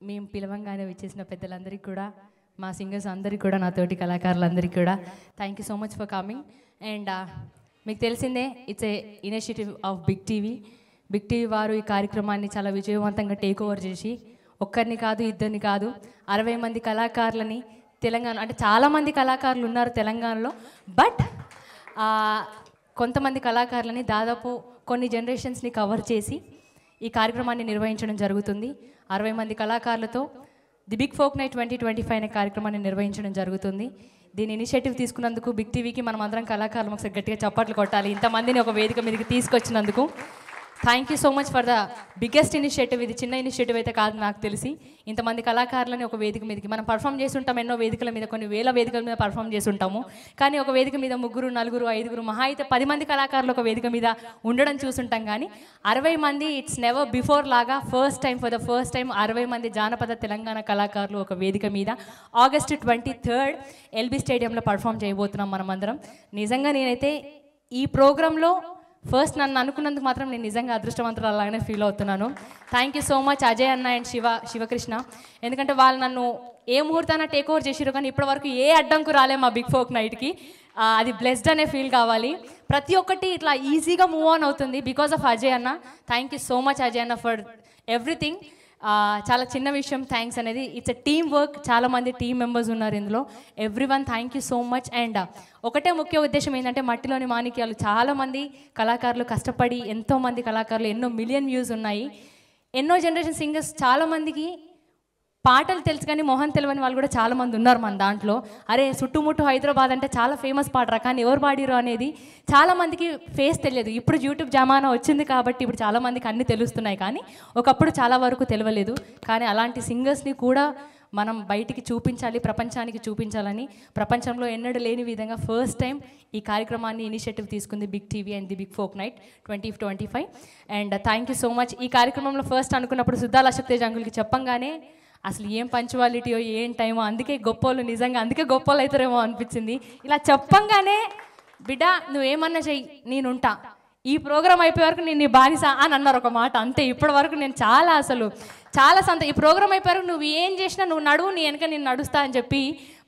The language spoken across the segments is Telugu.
మేము పిలవంగానే వచ్చేసిన పెద్దలందరికీ కూడా, మా సింగర్స్ అందరికీ కూడా, నా తోటి కళాకారులందరికీ కూడా thank you so much for coming. And మీకు తెలిసిందే, it's a initiative of big TV. Big TV వారు ఈ కార్యక్రమాన్ని చాలా విజయవంతంగా టేక్ ఓవర్ చేసి, ఒక్కరిని కాదు ఇద్దరిని కాదు 60 మంది కళాకారులని తెలంగాణ, అంటే చాలామంది కళాకారులు ఉన్నారు తెలంగాణలో, బట్ కొంతమంది కళాకారులని దాదాపు కొన్ని జనరేషన్స్ని కవర్ చేసి ఈ కార్యక్రమాన్ని నిర్వహించడం జరుగుతుంది. 60 మంది కళాకారులతో ది బిగ్ ఫోక్ నైట్ 2025 అనే కార్యక్రమాన్ని నిర్వహించడం జరుగుతుంది. దీని ఇనిషియేటివ్ తీసుకున్నందుకు బిగ్ టీవీకి మనం అందరం కళాకారులు ఒకసారి గట్టిగా చప్పట్లు కొట్టాలి. ఇంతమందిని ఒక వేదిక మీదకి తీసుకొచ్చినందుకు thank you so much for the biggest initiative. ఇది చిన్న ఇనిషియేటివ్ అయితే కాదు నాకు తెలిసి. ఇంతమంది కళాకారులని ఒక వేదిక మీదకి మనం పర్ఫామ్ చేసి ఉంటాం, ఎన్నో వేదికల మీద, కొన్ని వేల వేదికల మీద పర్ఫామ్ చేసి ఉంటాము. కానీ ఒక వేదిక మీద 3, 4, 5, మహా అయితే 10 మంది కళాకారులు ఒక వేదిక మీద ఉండడం చూసుంటాం. కానీ 60 మంది ఇట్స్ నెవర్ బిఫోర్ లాగా first time, for the first time 60 మంది జానపద తెలంగాణ కళాకారులు ఒక వేదిక మీద ఆగస్టు 23rd ఎల్బీ స్టేడియంలో పర్ఫామ్ చేయబోతున్నాం మనం అందరం. నిజంగా నేనైతే ఈ ప్రోగ్రాంలో ఫస్ట్ నన్ను అనుకున్నందుకు మాత్రం నేను నిజంగా అదృష్టవంతురాలాగానే ఫీల్ అవుతున్నాను. Thank you so much Ajay అన్న అండ్ శివకృష్ణ. ఎందుకంటే వాళ్ళు నన్ను ఏ ముహూర్తాన టేక్ ఓవర్ చేసిరు, కానీ ఇప్పటివరకు ఏ అడ్డంకు రాలే మా బిగ్ ఫోక్ నైట్కి. అది బ్లెస్డ్ అనే ఫీల్ కావాలి. ప్రతి ఒక్కటి ఇట్లా ఈజీగా మూవ్ ఆన్ అవుతుంది బికాస్ ఆఫ్ అజయ్ అన్న. Thank you so much Ajay అన్న ఫర్ ఎవ్రీథింగ్. చాలా చిన్న విషయం థ్యాంక్స్ అనేది, ఇట్స్ ఎ టీమ్ వర్క్. చాలామంది టీమ్ మెంబర్స్ ఉన్నారు ఇందులో. Everyone thank you so much. And ఒకటే ముఖ్య ఉద్దేశం ఏంటంటే, మట్టిలోని మాణిక్యాలు చాలామంది కళాకారులు కష్టపడి, ఎంతోమంది కళాకారులు, ఎన్నో మిలియన్ వ్యూస్ ఉన్నాయి, ఎన్నో జనరేషన్ సింగర్స్, చాలామందికి పాటలు తెలుసు కానీ మొహం తెలియని వాళ్ళు కూడా చాలామంది ఉన్నారు మన దాంట్లో. అరే చుట్టుముట్టు హైదరాబాద్ అంటే చాలా ఫేమస్ పాటరా, కానీ ఎవరు పాడిరు అనేది చాలామందికి ఫేస్ తెలియదు. ఇప్పుడు యూట్యూబ్ జమానా వచ్చింది కాబట్టి ఇప్పుడు చాలామందికి అన్నీ తెలుస్తున్నాయి, కానీ ఒకప్పుడు చాలా వరకు తెలియలేదు. కానీ అలాంటి సింగర్స్ని కూడా మనం బయటికి చూపించాలి, ప్రపంచానికి చూపించాలని ప్రపంచంలో ఎన్నడూ లేని విధంగా ఫస్ట్ టైం ఈ కార్యక్రమాన్ని ఇనిషియేటివ్ తీసుకుంది big TV and the big folk night 2025. And thank you so much. ఈ కార్యక్రమంలో ఫస్ట్ అనుకున్నప్పుడు సుద్దాల అశోక్ తేజ్ అంకుల్కి చెప్పంగానే అసలు ఏం పంచువాలిటీయో ఏం టైమో, అందుకే గొప్పోళ్ళు, నిజంగా అందుకే గొప్పోళ్ళు అవుతారేమో అనిపించింది. ఇలా చెప్పంగానే బిడ్డ నువ్వేమన్నా చెయ్యి నేనుంటా, ఈ ప్రోగ్రామ్ అయిపోయే వరకు నేను నీ బానిస అని అన్నారు ఒక మాట. అంతే. ఇప్పటి వరకు నేను చాలా ఈ ప్రోగ్రామ్ అయిపోయారు నువ్వు ఏం చేసినా నువ్వు నడువు, నీ వెనక నేను నడుస్తా అని చెప్పి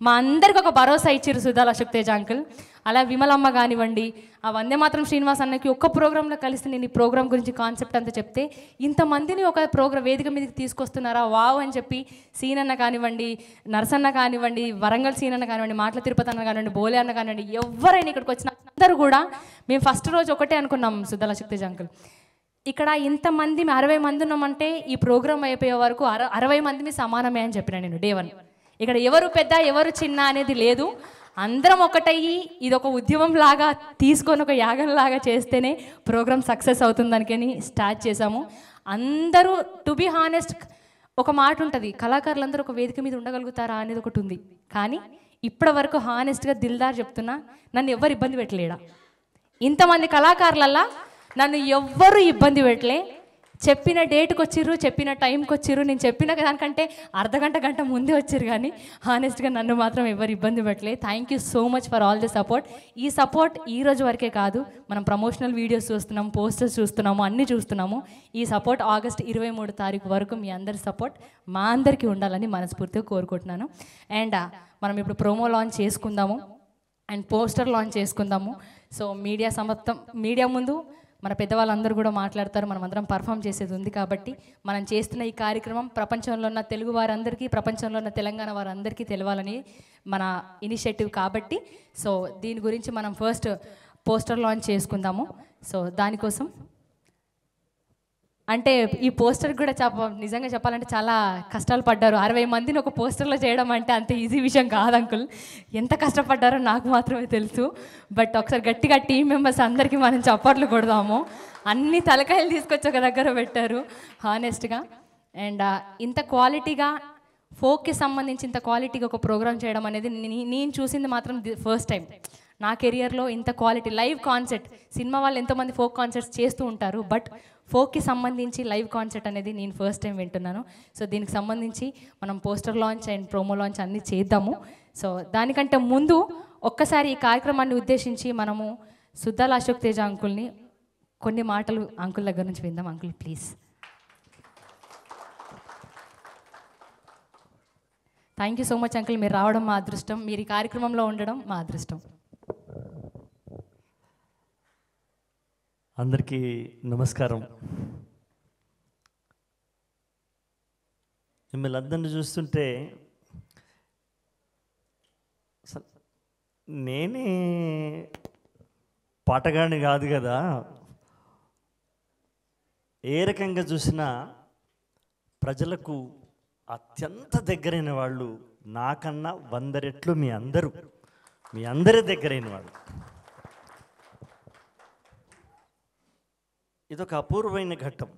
మా అందరికి ఒక భరోసా ఇచ్చారు సుద్దాల అశోక్ తేజ్ అంకుల్. అలా విమలమ్మ కానివ్వండి, ఆ వందే మాత్రం శ్రీనివాస్ అన్నకి ఒక్క ప్రోగ్రాంలో కలిసి నేను ఈ ప్రోగ్రామ్ గురించి కాన్సెప్ట్ అంతా చెప్తే ఇంతమందిని ఒక వేదిక మీదకి తీసుకొస్తున్నారా వావ్ అని చెప్పి సీనన్న కానివ్వండి, నరసన్న కానివ్వండి, వరంగల్ సీనన్న కానివ్వండి, మాటల తిరుపతి అన్న కానివ్వండి, బోలే అన్న కానివ్వండి, ఎవరైనా ఇక్కడికి వచ్చిన అందరూ కూడా మేము ఫస్ట్ రోజు ఒకటే అనుకున్నాం సుద్దాల అశోక్ తేజ్ అంకుల్, ఇక్కడ ఇంతమంది 60 మంది ఉన్నామంటే ఈ ప్రోగ్రామ్ అయిపోయే వరకు 60 మంది సమానమే అని చెప్పిన నేను డే 1. ఇక్కడ ఎవరు పెద్ద ఎవరు చిన్న అనేది లేదు, అందరం ఒకటయ్యి ఇది ఒక ఉద్యమం లాగా తీసుకొని ఒక యాగంలాగా చేస్తేనే ప్రోగ్రామ్ సక్సెస్ అవుతుందనికని స్టార్ట్ చేశాము. అందరూ టు బీ హానెస్ట్ ఒక మాట ఉంటుంది, కళాకారులందరూ ఒక వేదిక మీద ఉండగలుగుతారా అనేది ఒకటి ఉంది. కానీ ఇప్పటి వరకు హానెస్ట్గా దిల్దార్ చెప్తున్నా, నన్ను ఎవరు ఇబ్బంది పెట్టలేడా. ఇంతమంది కళాకారులల్లా నన్ను ఎవ్వరూ ఇబ్బంది పెట్టలే. చెప్పిన డేట్కి వచ్చిర్రు, చెప్పిన టైంకి వచ్చిర్రు, నేను చెప్పిన దానికంటే గంట ముందే వచ్చిర్రు, కానీ హానెస్ట్గా నన్ను మాత్రం ఎవరు ఇబ్బంది పెట్టలే. Thank you so much for all the support. ఈ సపోర్ట్ ఈ రోజు వరకే కాదు, మనం ప్రమోషనల్ వీడియోస్ చూస్తున్నాము, పోస్టర్స్ చూస్తున్నాము, అన్నీ చూస్తున్నాము. ఈ సపోర్ట్ ఆగస్ట్ 23 తారీఖు వరకు మీ అందరి సపోర్ట్ మా అందరికీ ఉండాలని మనస్ఫూర్తిగా కోరుకుంటున్నాను. అండ్ మనం ఇప్పుడు ప్రోమో లాంచ్ చేసుకుందాము అండ్ పోస్టర్ లాంచ్ చేసుకుందాము. సో మీడియా ముందు మన పెద్దవాళ్ళందరూ కూడా మాట్లాడతారు, మనం అందరం పర్ఫామ్ చేసేది ఉంది. కాబట్టి మనం చేస్తున్న ఈ కార్యక్రమం ప్రపంచంలో ఉన్న తెలుగు వారందరికీ, ప్రపంచంలో ఉన్న తెలంగాణ వారందరికీ తెలవాలని మన ఇనిషియేటివ్ కాబట్టి సో దీని గురించి మనం ఫస్ట్ పోస్టర్ లాంచ్ చేసుకుందాము. సో దానికోసం అంటే ఈ పోస్టర్ కూడా నిజంగా చెప్పాలంటే చాలా కష్టాలు పడ్డారు. 60 మందిని ఒక పోస్టర్లో చేయడం అంటే అంత ఈజీ విషయం కాదు అంకుల్, ఎంత కష్టపడ్డారో నాకు మాత్రమే తెలుసు. బట్ ఒకసారి గట్టిగా టీం మెంబర్స్ అందరికీ మనం చప్పట్లు కొడదాము. అన్ని తలకాయలు తీసుకొచ్చి ఒక దగ్గర పెట్టారు హానెస్ట్గా. అండ్ ఇంత క్వాలిటీగా ఫోక్కి సంబంధించి ఇంత క్వాలిటీగా ఒక ప్రోగ్రామ్ చేయడం అనేది నేను చూసింది మాత్రం ఫస్ట్ టైం నా కెరియర్లో. ఇంత క్వాలిటీ లైవ్ కాన్సర్ట్, సినిమా వాళ్ళు ఎంతోమంది ఫోక్ కాన్సర్ట్స్ చేస్తూ ఉంటారు, బట్ ఫోక్కి సంబంధించి లైవ్ కాన్సర్ట్ అనేది నేను ఫస్ట్ టైం వింటున్నాను. సో దీనికి సంబంధించి మనం poster launch and promo launch అన్నీ చేద్దాము. సో దానికంటే ముందు ఒక్కసారి ఈ కార్యక్రమాన్ని ఉద్దేశించి మనము సుద్దాల అశోక్ తేజ్ అంకుల్ని కొన్ని మాటలు అంకుల్ దగ్గర నుంచి విందాం. Uncle please. Thank you so much uncle. మీరు రావడం మా అదృష్టం, మీరు ఈ కార్యక్రమంలో ఉండడం మా అదృష్టం. అందరికీ నమస్కారం. మిమ్మల్ని అందరిని చూస్తుంటే నేనే పాటగాడిని కాదు కదా, ఏ రకంగా చూసినా ప్రజలకు అత్యంత దగ్గరైన వాళ్ళు నాకన్నా 100 రెట్లు మీ అందరి దగ్గరైన వాళ్ళు. ఇదొక అపూర్వమైన ఘట్టం.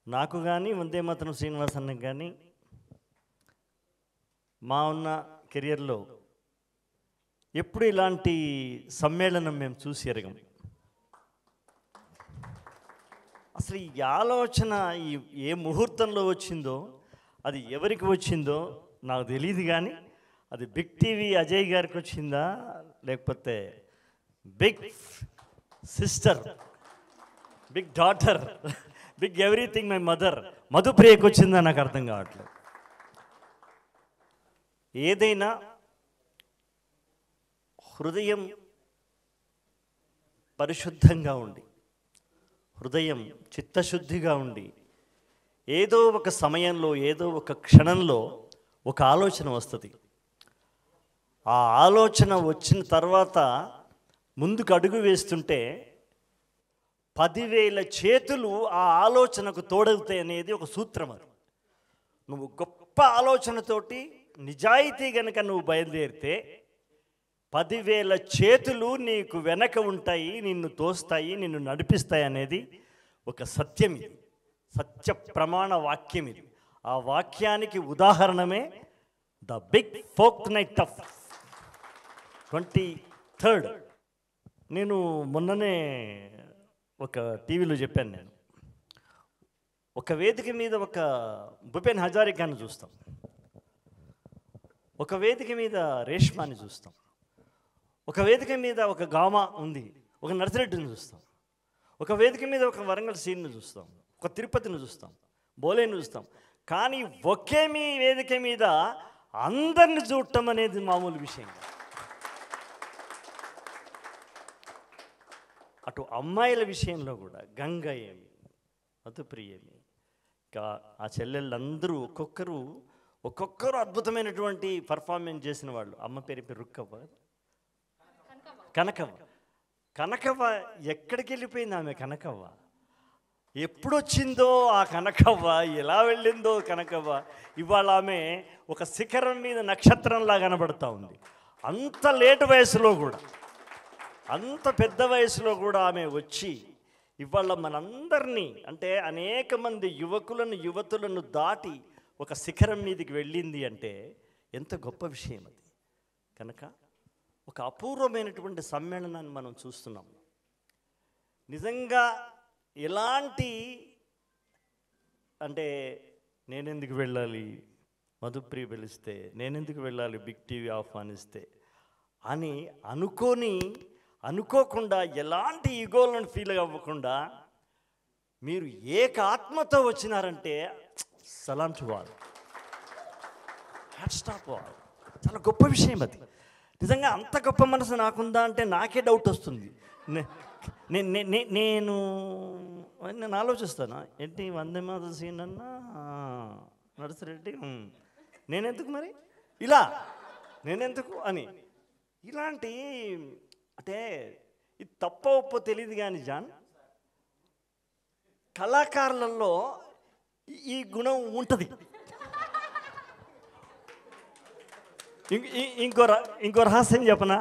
నాకు కానీ వందే మాతరం శ్రీనివాస్ అన్నకు కానీ మా ఉన్న కెరియర్లో ఎప్పుడు ఇలాంటి సమ్మేళనం మేము చూసి ఎరగం. అసలు ఈ ఆలోచన ఏ ముహూర్తంలో వచ్చిందో, అది ఎవరికి వచ్చిందో నాకు తెలియదు, కానీ అది బిగ్ టీవీ అజయ్ గారికి వచ్చిందా, లేకపోతే big sister, big daughter, big everything my mother మధుప్రియకి వచ్చిందా నాకు అర్థం కావట్లేదు. ఏదైనా హృదయం పరిశుద్ధంగా ఉండి, హృదయం చిత్తశుద్ధిగా ఉండి, ఏదో ఒక సమయంలో ఏదో ఒక క్షణంలో ఒక ఆలోచన వస్తుంది. ఆ ఆలోచన వచ్చిన తర్వాత ముందుకు అడుగు వేస్తుంటే 10,000 చేతులు ఆ ఆలోచనకు తోడవుతాయి అనేది ఒక సూత్రం. అది నువ్వు గొప్ప ఆలోచనతోటి నిజాయితీ గనక నువ్వు బయలుదేరితే 10,000 చేతులు నీకు వెనక ఉంటాయి, నిన్ను తోస్తాయి, నిన్ను నడిపిస్తాయి అనేది ఒక సత్యం. ఇది సత్య ప్రమాణ వాక్యం. ఇది ఆ వాక్యానికి ఉదాహరణమే the big folk night of 23rd. నేను మొన్ననే ఒక టీవీలో చెప్పాను, నేను ఒక వేదిక మీద ఒక భూపెన్ హజారికాని చూస్తాం, ఒక వేదిక మీద రేష్మాని చూస్తాం, ఒక వేదిక మీద ఒక గామా ఉంది, ఒక నర్సిరెడ్డిని చూస్తాం, ఒక వేదిక మీద ఒక వరంగల్ సీన్ను చూస్తాం, ఒక తిరుపతిని చూస్తాం, బోలేని చూస్తాం. కానీ ఒకే మీ వేదిక మీద అందరిని చూడటం అనేది మామూలు విషయం. అటు అమ్మాయిల విషయంలో కూడా గంగ ఏమి, మధుప్రియ ఏమి, ఇంకా ఆ చెల్లెళ్ళందరూ ఒక్కొక్కరు అద్భుతమైనటువంటి పర్ఫార్మెన్స్ చేసిన వాళ్ళు. అమ్మ పేరు రుక్కవ్వ, కనకవ్వ ఎక్కడికి వెళ్ళిపోయింది ఆమె కనకవ్వ? ఎప్పుడొచ్చిందో ఆ కనకవ్వ, ఎలా వెళ్ళిందో కనకవ్వ. ఇవాళ ఆమె ఒక శిఖరం మీద నక్షత్రంలా కనబడతా ఉంది. అంత లేటు వయసులో కూడా, అంత పెద్ద వయసులో కూడా ఆమె వచ్చి ఇవాళ మనందరినీ, అంటే అనేక మంది యువతులను దాటి ఒక శిఖరం మీదకి వెళ్ళింది అంటే ఎంత గొప్ప విషయం అది. కనుక ఒక అపూర్వమైనటువంటి సమ్మేళనాన్ని మనం చూస్తున్నాం. నిజంగా ఎలాంటి, అంటే నేనెందుకు వెళ్ళాలి మధుప్రియ పిలిస్తే, నేనెందుకు వెళ్ళాలి బిగ్ టీవీ ఆహ్వానిస్తే అని అనుకోకుండా, ఎలాంటి ఈగోలను ఫీల్ అవ్వకుండా మీరు ఏకాత్మతో వచ్చినారంటే సలాం to all, hats off all. చాలా గొప్ప విషయం అది. నిజంగా అంత గొప్ప మనసు నాకుందా అంటే నాకే డౌట్ వస్తుంది. నేను ఆలోచిస్తాను, ఏంటి వందే మాతరం సీన్ అన్నా నర్సిరెడ్డి, నేనెందుకు మరి ఇలా, నేనెందుకు అని, ఇలాంటి, అంటే ఇది తప్ప ఒప్పో తెలియదు కానీ జాన్, కళాకారులలో ఈ గుణం ఉంటుంది. ఇంకో రహస్యం చెప్పనా,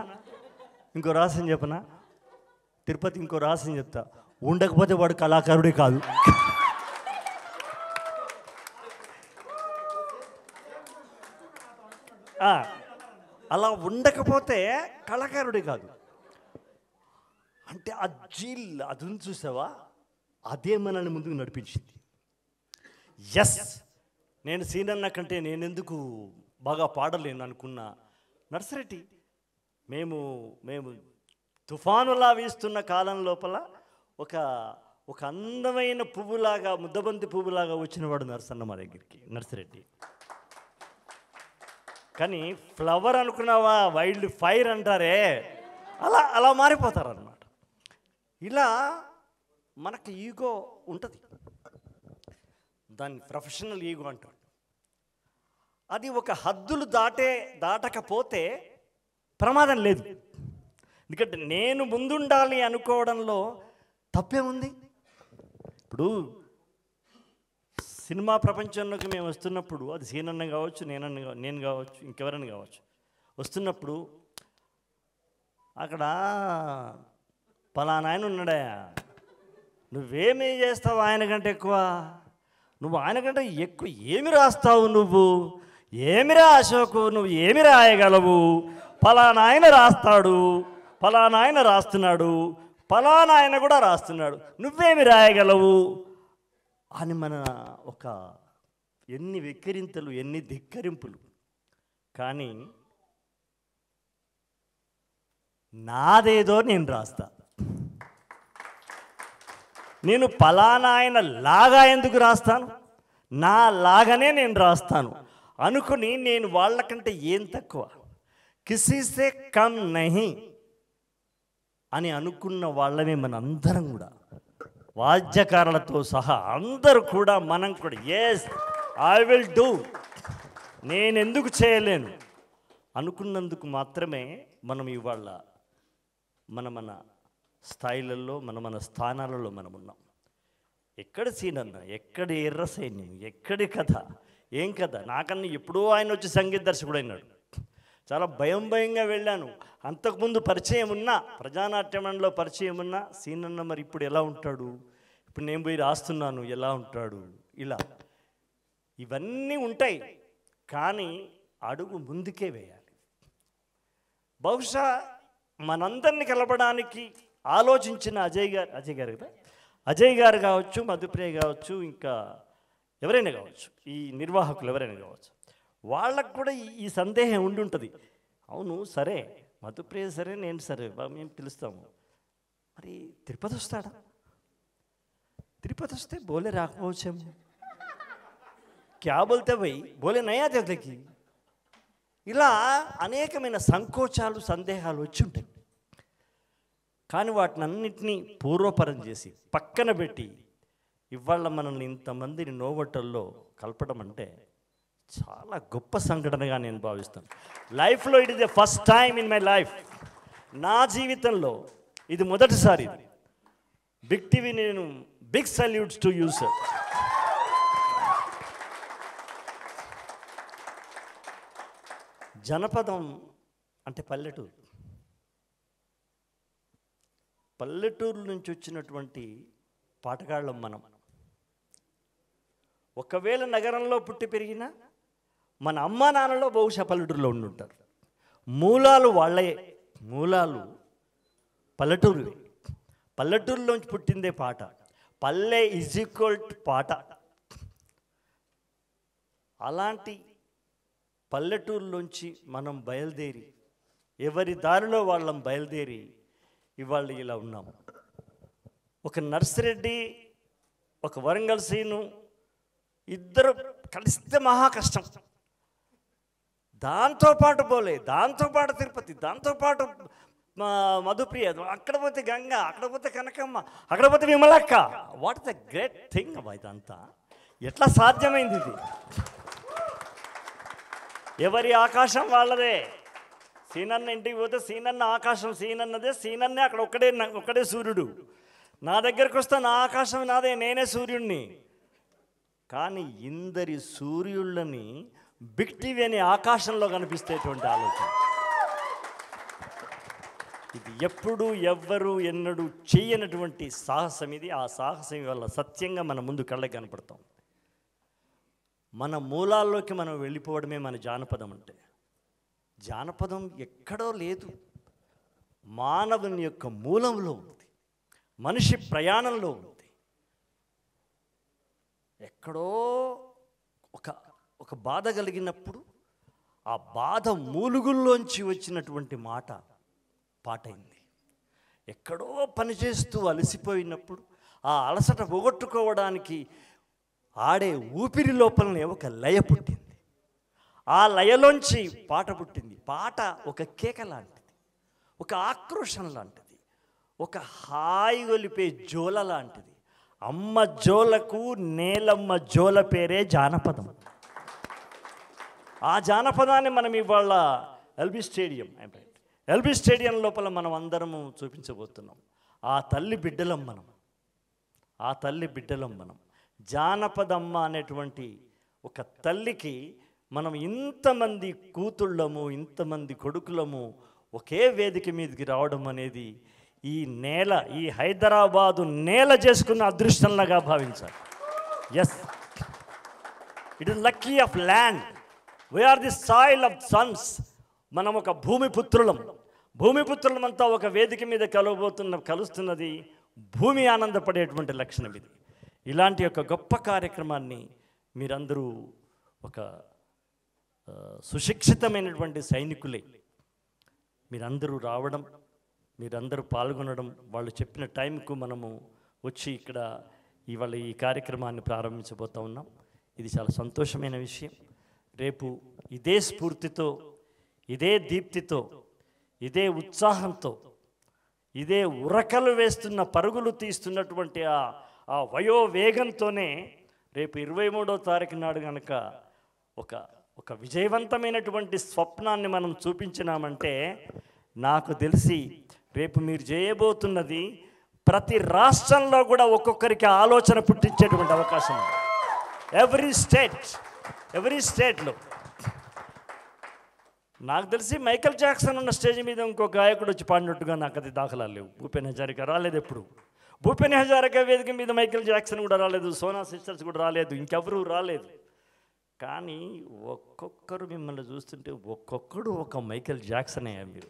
తిరుపతి ఇంకో రహస్యం చెప్తా, ఉండకపోతే వాడు కళాకారుడే కాదు. అలా ఉండకపోతే కళాకారుడే కాదు. అంటే ఆ జీల్ అది చూసావా, అదే మనల్ని ముందుకు నడిపించింది. ఎస్, నేను సీనన్న కంటే నేనెందుకు బాగా పాడలేను అనుకున్న నర్సిరెడ్డి, మేము తుఫానులా వీస్తున్న కాలం లోపల ఒక అందమైన పువ్వులాగా, ముద్దబంతి పువ్వులాగా వచ్చినవాడు నర్సన్న మా దగ్గరికి, నర్సిరెడ్డి. కానీ ఫ్లవర్ అనుకున్నావా వైల్డ్ ఫైర్ అంటారే, అలా అలా మారిపోతారన్నమాట. ఇలా మనకి ఈగో ఉంటుంది, దాన్ని ప్రొఫెషనల్ ఈగో అంటారు. అది ఒక హద్దులు దాటకపోతే ప్రమాదం లేదు. ఎందుకంటే నేను ముందుండాలి అనుకోవడంలో తప్పేముంది. ఇప్పుడు సినిమా ప్రపంచంలోకి మేము వస్తున్నప్పుడు, అది సీనన్న కావచ్చు, నేను కావచ్చు, ఇంకెవరైనా కావచ్చు, వస్తున్నప్పుడు అక్కడ పలానా ఆయన ఉన్నాడా, నువ్వేమీ చేస్తావు ఆయన కంటే ఎక్కువ, నువ్వు ఆయన కంటే ఎక్కువ ఏమి రాస్తావు, నువ్వు ఏమిరా అశోకు, నువ్వు ఏమి రాయగలవు, పలానా ఆయన రాస్తాడు, పలానా ఆయన రాస్తున్నాడు, పలానా ఆయన కూడా రాస్తున్నాడు, నువ్వేమి రాయగలవు అని మన ఒక ఎన్ని వెక్కిరింతలు, ఎన్ని ధిక్కరింపులు. కానీ నాదేదో నేను రాస్తా, నేను పలానా ఆయన లాగా ఎందుకు రాస్తాను, నా లాగానే నేను రాస్తాను అనుకుని నేను వాళ్ళకంటే ఏం తక్కువ, కిసీసే కమ్ నహి అని అనుకున్న వాళ్ళమే మన అందరం కూడా, వాద్యకారులతో సహా అందరూ కూడా, మనం కూడా ఎస్ ఐ విల్ డూ, నేను ఎందుకు చేయలేను అనుకున్నందుకు మాత్రమే మనం ఇవాళ మన స్థాయిలలో మన స్థానాలలో మనం ఉన్నాం. ఎక్కడ సీనన్న, ఎక్కడ ఎర్ర సైన్యం, ఎక్కడి కథ, ఏం కథ, నాకన్నా ఎప్పుడో ఆయన వచ్చి సంగీత దర్శకుడు అయినాడు. చాలా భయంగా వెళ్ళాను. అంతకుముందు పరిచయం ఉన్నా, ప్రజానాట్యమంలో పరిచయం ఉన్నా, సీనన్న మరి ఇప్పుడు ఎలా ఉంటాడు, ఇప్పుడు నేను పోయి రాస్తున్నాను ఎలా ఉంటాడు, ఇలా ఇవన్నీ ఉంటాయి. కానీ అడుగు ముందుకే వేయాలి. బహుశా మనందరినీ కలపడానికి ఆలోచించిన అజయ్ గారు కావచ్చు, మధుప్రియ కావచ్చు, ఇంకా ఎవరైనా కావచ్చు, ఈ నిర్వాహకులు ఎవరైనా కావచ్చు, వాళ్ళకు కూడా ఈ సందేహం ఉండి ఉంటుంది. అవును సరే, మధుప్రియ సరే, నేను సరే, మేము పిలుస్తాము, మరి తిరుపతి వస్తాడా, తిరుపతి వస్తే బోలే రాకపోవచ్చేమో, క్యా బోల్తే భయ్ బోలే నయా దగ్గరికి, ఇలా అనేకమైన సంకోచాలు, సందేహాలు వచ్చి ఉంటాయి. కానీ వాటిని అన్నింటినీ పూర్వపరం చేసి పక్కన పెట్టి ఇవాళ మనల్ని ఇంతమందిని నోవటల్లో కలపడం అంటే చాలా గొప్ప సంఘటనగా నేను భావిస్తాను. లైఫ్లో it is the first time in my life, నా జీవితంలో ఇది మొదటిసారి. బిగ్ టీవీ, నేను big salutes to you sir. Janapadam అంటే పల్లెటూరు, పల్లెటూరు నుంచి వచ్చినటువంటి పాటగాళ్ళం మనం. ఒకవేళ నగరంలో పుట్టి పెరిగినా మన అమ్మా నాన్నలో బహుశా పల్లెటూరులో ఉండుంటారు. మూలాలు వాళ్ళే, మూలాలు పల్లెటూరు, పల్లెటూరులోంచి పుట్టిందే పాట. పల్లె ఈజ్ ఈక్వల్ టు పాట. అలాంటి పల్లెటూరులోంచి మనం బయలుదేరి, ఎవరి దారిలో వాళ్ళం బయలుదేరి ఇవాళ ఇలా ఉన్నాము. ఒక నర్సిరెడ్డి, ఒక వరంగల్ సీను, ఇద్దరు కలిస్తే మహా కష్టం. దాంతోపాటు బోలే, దాంతోపాటు తిరుపతి, దాంతోపాటు మధుప్రియ, అక్కడ పోతే గంగ, అక్కడ పోతే కనకమ్మ, అక్కడ పోతే Vimalakka. What the great thing అబ్బా, ఇదంతా ఎట్లా సాధ్యమైంది ఇది? ఎవరి ఆకాశం వాళ్ళదే. సీనన్న ఇంటికి పోతే సీనన్న ఆకాశం సీనన్నదే, సీనన్నే అక్కడ ఒక్కడే సూర్యుడు. నా దగ్గరకు వస్తే నా ఆకాశం నాదే, నేనే సూర్యుడిని. కానీ ఇందరి సూర్యుళ్ళని బిగ్ టీవీ అనే ఆకాశంలో కనిపిస్తేటువంటి ఆలోచన, ఇది ఎప్పుడు ఎవ్వరు ఎన్నడూ చేయనటువంటి సాహసం ఇది. ఆ సాహసం వల్ల సత్యంగా మన ముందు కళ్ళకి కనపడతాం. మన మూలాల్లోకి మనం వెళ్ళిపోవడమే మన జానపదం అంటే. జానపదం ఎక్కడో లేదు, మానవుని యొక్క మూలంలో ఉంది, మనిషి ప్రయాణంలో ఉంది. ఎక్కడో ఒక బాధ కలిగినప్పుడు ఆ బాధ మూలుగుల్లోంచి వచ్చినటువంటి పాటైంది. ఎక్కడో పనిచేస్తూ అలసిపోయినప్పుడు ఆ అలసట పోగొట్టుకోవడానికి ఆడే ఊపిరి లోపలనే ఒక లయ పుట్టింది. ఆ లయలోంచి పాట పుట్టింది. పాట ఒక కేక లాంటిది, ఒక ఆక్రోషం లాంటిది, ఒక హాయి గొలిపే జోల లాంటిది. అమ్మ జోలకు నేలమ్మ జోల పేరే జానపదం. ఆ జానపదాన్ని మనం ఇవాళ ఎల్బీ స్టేడియం లోపల మనం అందరము చూపించబోతున్నాం. ఆ తల్లి బిడ్డలం మనం. జానపదమ్మ అనేటువంటి ఒక తల్లికి మనం ఇంతమంది కూతుళ్ళము, ఇంతమంది కొడుకులము ఒకే వేదిక మీదకి రావడం అనేది ఈ నేల, ఈ హైదరాబాదు నేల చేసుకున్న అదృష్టంలాగా భావించాలి. Yes, it is lucky of land, we are the soil of sons. మనం ఒక భూమిపుత్రులమంతా ఒక వేదిక మీద కలుస్తున్నది భూమి ఆనందపడేటువంటి లక్షణం ఇది. ఇలాంటి ఒక గొప్ప కార్యక్రమాన్ని మీరందరూ ఒక సుశిక్షితమైనటువంటి సైనికులే మీరందరూ రావడం, మీరందరూ పాల్గొనడం, వాళ్ళు చెప్పిన టైంకు మనము వచ్చి ఇక్కడ ఇవాళ ఈ కార్యక్రమాన్ని ప్రారంభించబోతూ ఉన్నాం. ఇది చాలా సంతోషమైన విషయం. రేపు ఇదే స్ఫూర్తితో, ఇదే దీప్తితో, ఇదే ఉత్సాహంతో, ఇదే ఉరకలు వేస్తున్న పరుగులు తీస్తున్నటువంటి ఆ వయోవేగంతోనే రేపు 23వ తారీఖు నాడు కనుక ఒక విజయవంతమైనటువంటి స్వప్నాన్ని మనం చూపించినామంటే, నాకు తెలిసి రేపు మీరు చేయబోతున్నది ప్రతి రాష్ట్రంలో కూడా ఒక్కొక్కరికి ఆలోచన పుట్టించేటువంటి అవకాశం ఉంది. ఎవ్రీ స్టేట్లో నాకు తెలిసి మైకేల్ జాక్సన్ ఉన్న స్టేజ్ మీద ఇంకో గాయకుడు వచ్చి పాడినట్టుగా నాకు అది దాఖలాలు లేవు. భూపెన్ హజారికా రాలేదు ఎప్పుడు. భూపెన్ హజారికా వేదిక మీద మైకేల్ జాక్సన్ కూడా రాలేదు, సోనా సిస్టర్స్ కూడా రాలేదు, ఇంకెవరూ రాలేదు. కానీ ఒక్కొక్కరు మిమ్మల్ని చూస్తుంటే ఒక్కొక్కడు ఒక మైకేల్ జాక్సన్ అయ్యా మీరు,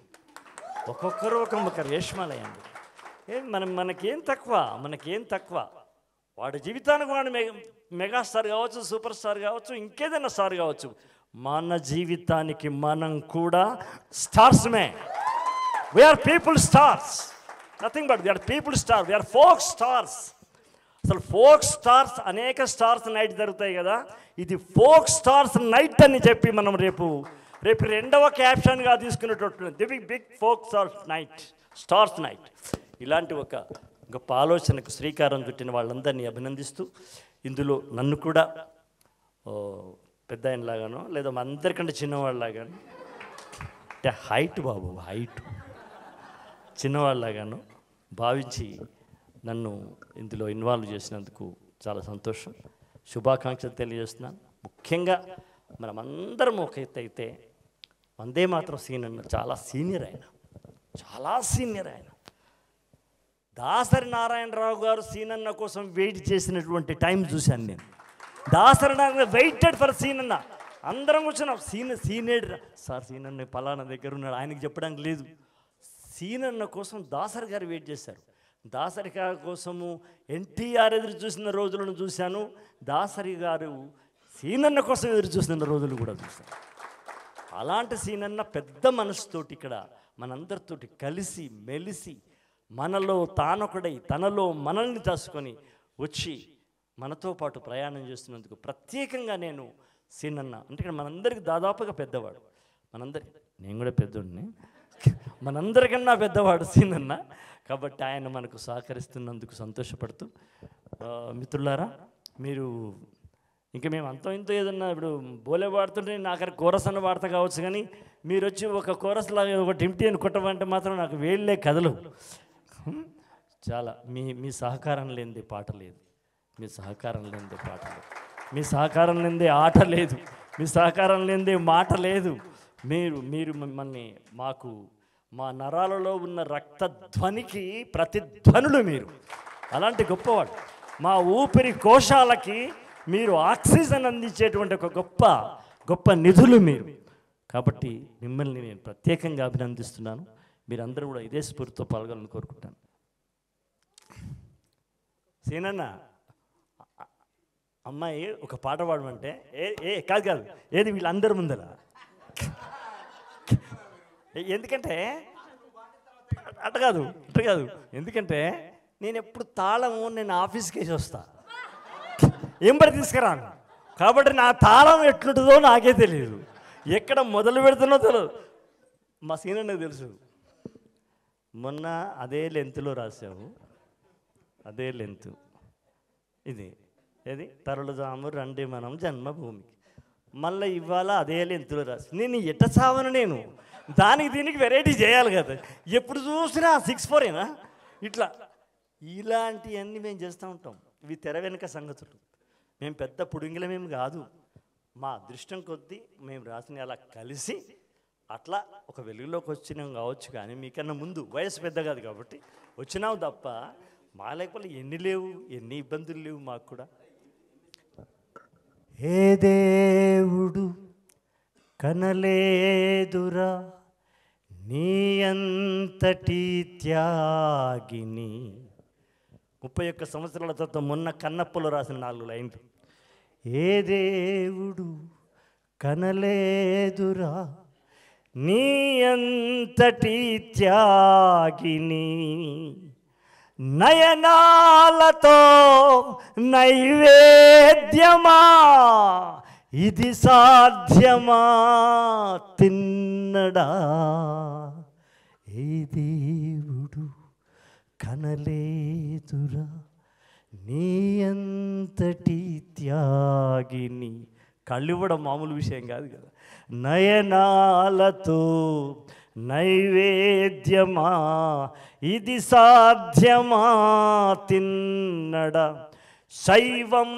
ఒక్కొక్కరు ఒక రేష్మాలు అయ్యా మీరు. మనకేం తక్కువ? వాడి జీవితానికి వాడు మెగాస్టార్ కావచ్చు, సూపర్ స్టార్ కావచ్చు, ఇంకేదైనా స్టార్ కావచ్చు. మన జీవితానికి మనం కూడా స్టార్స్మే. We are people stars, nothing but we are people star, we are folk stars. అసలు ఫోక్ స్టార్స్, అనేక స్టార్స్ నైట్ జరుగుతాయి కదా, ఇది ఫోక్ స్టార్స్ నైట్ అని చెప్పి మనం రేపు రెండవ క్యాప్షన్గా తీసుకునేటట్టు బిగ్ ఫోక్ స్టార్స్ నైట్. ఇలాంటి ఒక గొప్ప ఆలోచనకు శ్రీకారం చుట్టిన వాళ్ళందరినీ అభినందిస్తూ, ఇందులో నన్ను కూడా పెద్ద ఆయనలాగానో లేదా మా అందరికంటే చిన్నవాళ్ళలాగానో, అంటే హైట్ చిన్నవాళ్ళలాగానో భావించి నన్ను ఇందులో ఇన్వాల్వ్ చేసినందుకు చాలా సంతోషం, శుభాకాంక్షలు తెలియజేస్తున్నాను. ముఖ్యంగా మనమందరం ఒక ఎత్తు అయితే, వందే మాత్రం సీనియర్, చాలా సీనియర్ ఆయన దాసరి నారాయణరావు గారు సీనన్న కోసం వెయిట్ చేసినటువంటి టైం చూశాను నేను. దాసరి నారాయణ వెయిటెడ్ ఫర్ సీనన్న. అందరం కూర్చున్నాం, సీనియర్ సార్, సీనన్న పలానా దగ్గర ఉన్నాడు, ఆయనకి చెప్పడానికి లేదు. సీనన్న కోసం దాసరి గారు వెయిట్ చేశారు. దాసరి గారి కోసము ఎన్టీఆర్ ఎదురు చూసిన రోజులను చూశాను, దాసరి గారు సీనన్న కోసం ఎదురు చూసిన రోజులు కూడా చూశాను. అలాంటి సీనన్న పెద్ద మనసుతోటి ఇక్కడ మనందరితోటి కలిసి మెలిసి, మనలో తానొకడై తనలో మనల్ని దాచుకొని వచ్చి మనతో పాటు ప్రయాణం చేస్తున్నందుకు ప్రత్యేకంగా నేను సీనన్న, అంటే ఇక్కడ మనందరికి దాదాపుగా పెద్దవాడు, నేను కూడా పెద్దోడిని, మనందరికన్నా పెద్దవాడు సీనన్న. కాబట్టి ఆయన మనకు సహకరిస్తున్నందుకు సంతోషపడుతూ, మిత్రులారా, మీరు ఇంకా మేము అంతో ఇంతో ఏదన్నా ఇప్పుడు బోలే పాడుతుంటే నాకు కోరస్ అన్న వాడతా కావచ్చు, కానీ మీరు వచ్చి ఒక కోరస్ లాగా ఒక టిమ్టీ అని కొట్టమంటే మాత్రం నాకు వేళ్ళే కదలు. చాలా మీ సహకారం లేనిదే పాట లేదు, మీ సహకారం లేనిదే పాట లేదు, మీ సహకారం లేనిదే ఆట లేదు, మీ సహకారం లేనిదే మాట లేదు. మీరు మిమ్మల్ని మా నరాలలో ఉన్న రక్తధ్వనికి ప్రతిధ్వనులు మీరు. అలాంటి గొప్పవాడు. మా ఊపిరి కోశాలకి మీరు ఆక్సిజన్ అందించేటువంటి ఒక గొప్ప నిధులు మీరు. కాబట్టి మిమ్మల్ని నేను ప్రత్యేకంగా అభినందిస్తున్నాను. మీరందరూ కూడా ఇదే స్ఫూర్తితో పాల్గొనాలని కోరుకుంటాను. సీనన్న, అమ్మాయి ఒక పాట పాడమంటే కాదు ఏది వీళ్ళందరి ముందర, ఎందుకంటే అట్ట కాదు ఎందుకంటే నేను ఎప్పుడు తాళము నేను ఆఫీస్కి వేసి వస్తా, ఏం పడి తీసుకురాను. కాబట్టి నా తాళం ఎట్లుంటుందో నాకే తెలియదు. ఎక్కడ మొదలు పెడుతున్నో తెలియదు. మా సీనియర్కి తెలుసు. మొన్న అదే లెంత్లో రాసాము, అదే లెంత్ ఇది ఏది తరళజాము రండి మనం జన్మభూమికి. మళ్ళీ ఇవాళ అదే లెంత్లో రాసి నేను ఎట్ట చావను, నేను దానికి దీనికి వెరైటీ చేయాలి కదా. ఎప్పుడు చూసినా 6-4 ఇట్లా ఇలాంటివన్నీ మేము చేస్తూ ఉంటాం. ఇవి తెర వెనుక సంగతులు. మేము పెద్ద పుడింగిలమేమి కాదు. మా అదృష్టం కొద్దీ మేము రాసిన అలా కలిసి అట్లా ఒక వెలుగులోకి వచ్చినాం కావచ్చు. కానీ మీకన్నా ముందు వయసు పెద్ద కాదు కాబట్టి వచ్చినావు తప్ప మా లేకపోతే ఎన్ని లేవు, ఎన్ని ఇబ్బందులు లేవు మాకు కూడా. ఏ దేవుడు కనలేదురా నీ అంతటి త్యాగిని. 31 సంవత్సరాల తర్వాత మొన్న కన్నప్పలో రాసిన 4 లైన్లు. ఏ దేవుడు కనలేదురా నీ అంతటి త్యాగిని, నయనాలతో నైవేద్యమా ఇది సాధ్యమా తిన్నడా. ఏ దేవుడు కనలేదురా నీ అంతటి త్యాగిని. కళ్ళు ఇవ్వడం మామూలు విషయం కాదు కదా. నయనాలతో నైవేద్యమా ఇది సాధ్యమా తిన్నడా. శైవం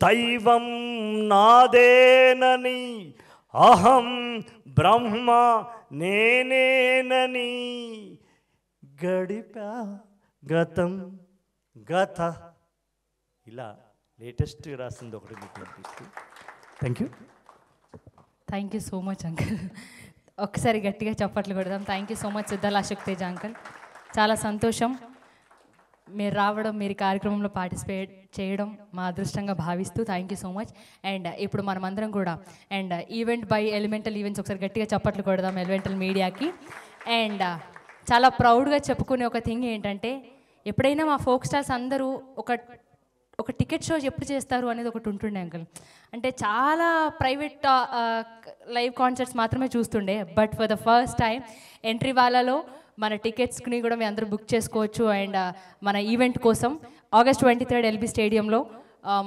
దైవం నాదేనని అహం బ్రహ్మ నేనేనని గడిపా గతం గత. ఇలా లేటెస్ట్ రాసింది ఒకటి మీకు. Thank you. Thank you so much uncle. ఒక్కసారి గట్టిగా చప్పట్లు కొడదాం. Thank you so much Siddhala Ashok Teja uncle. చాలా సంతోషం మీరు రావడం, మీరు కార్యక్రమంలో పార్టిసిపేట్ చేయడం మా అదృష్టంగా భావిస్తూ thank you so much. And ఇప్పుడు మనమందరం కూడా and event by elemental events ఒకసారి గట్టిగా చప్పట్లు కొడదాం ఎలిమెంటల్ మీడియాకి. అండ్ చాలా ప్రౌడ్గా చెప్పుకునే ఒక థింగ్ ఏంటంటే, ఎప్పుడైనా మా ఫోక్ స్టార్స్ అందరూ ఒక టికెట్ షో ఎప్పుడు చేస్తారు అనేది ఒకటి ఉంటుండే అంకుల్. అంటే చాలా ప్రైవేట్ లైవ్ కాన్సర్ట్స్ మాత్రమే చూస్తుండే. But for the first time entry వాళ్ళలో మన టికెట్స్ని కూడా మేము అందరూ బుక్ చేసుకోవచ్చు. అండ్ మన ఈవెంట్ కోసం August 23 ఎల్బీ స్టేడియంలో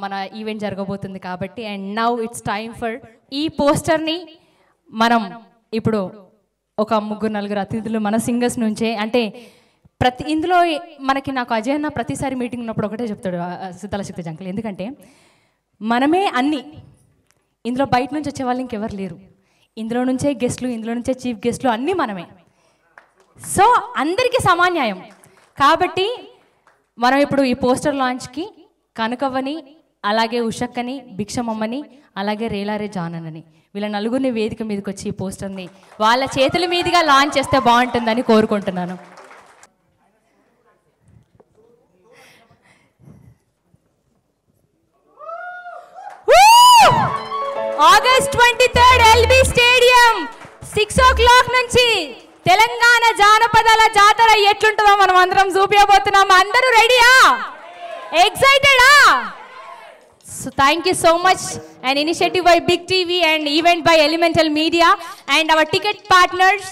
మన ఈవెంట్ జరగబోతుంది కాబట్టి. And now it's time for ఈ పోస్టర్ని మనం ఇప్పుడు ఒక 3-4 అతిథులు మన సింగర్స్ నుంచే, అంటే ఇందులో నాకు అజయ్ అన్న ప్రతిసారి మీటింగ్ ఉన్నప్పుడు ఒకటే చెప్తాడు సిద్ధాల శక్తి అంకుల్. ఎందుకంటే మనమే అన్నీ, ఇందులో బయట నుంచి వచ్చే వాళ్ళు ఇంకెవరు లేరు. ఇందులో నుంచే గెస్ట్లు, ఇందులో నుంచే చీఫ్ గెస్ట్లు అన్నీ మనమే. సో అందరికీ సమాన్యాయం కాబట్టి మనం ఇప్పుడు ఈ పోస్టర్ లాంచ్కి కనకవ్వని, అలాగే ఉషక్కని, భిక్షమమ్మని, అలాగే రేలారే జానని వీళ్ళ నలుగురిని వేదిక మీదకి వచ్చి ఈ పోస్టర్ని వాళ్ళ చేతుల మీదుగా లాంచ్ చేస్తే బాగుంటుందని కోరుకుంటున్నాను. August 23 ఎల్బీ స్టేడియం 6 o'clock నుంచి తెలంగాణ జానపదాల జాతర ఎట్లుంటుందో మనం అందరం చూపించబోతున్నాం. అందరూ రెడీయా? ఎక్సైటెడా? So thank you so much. An initiative by Big TV and event by Elemental Media and our ticket partners.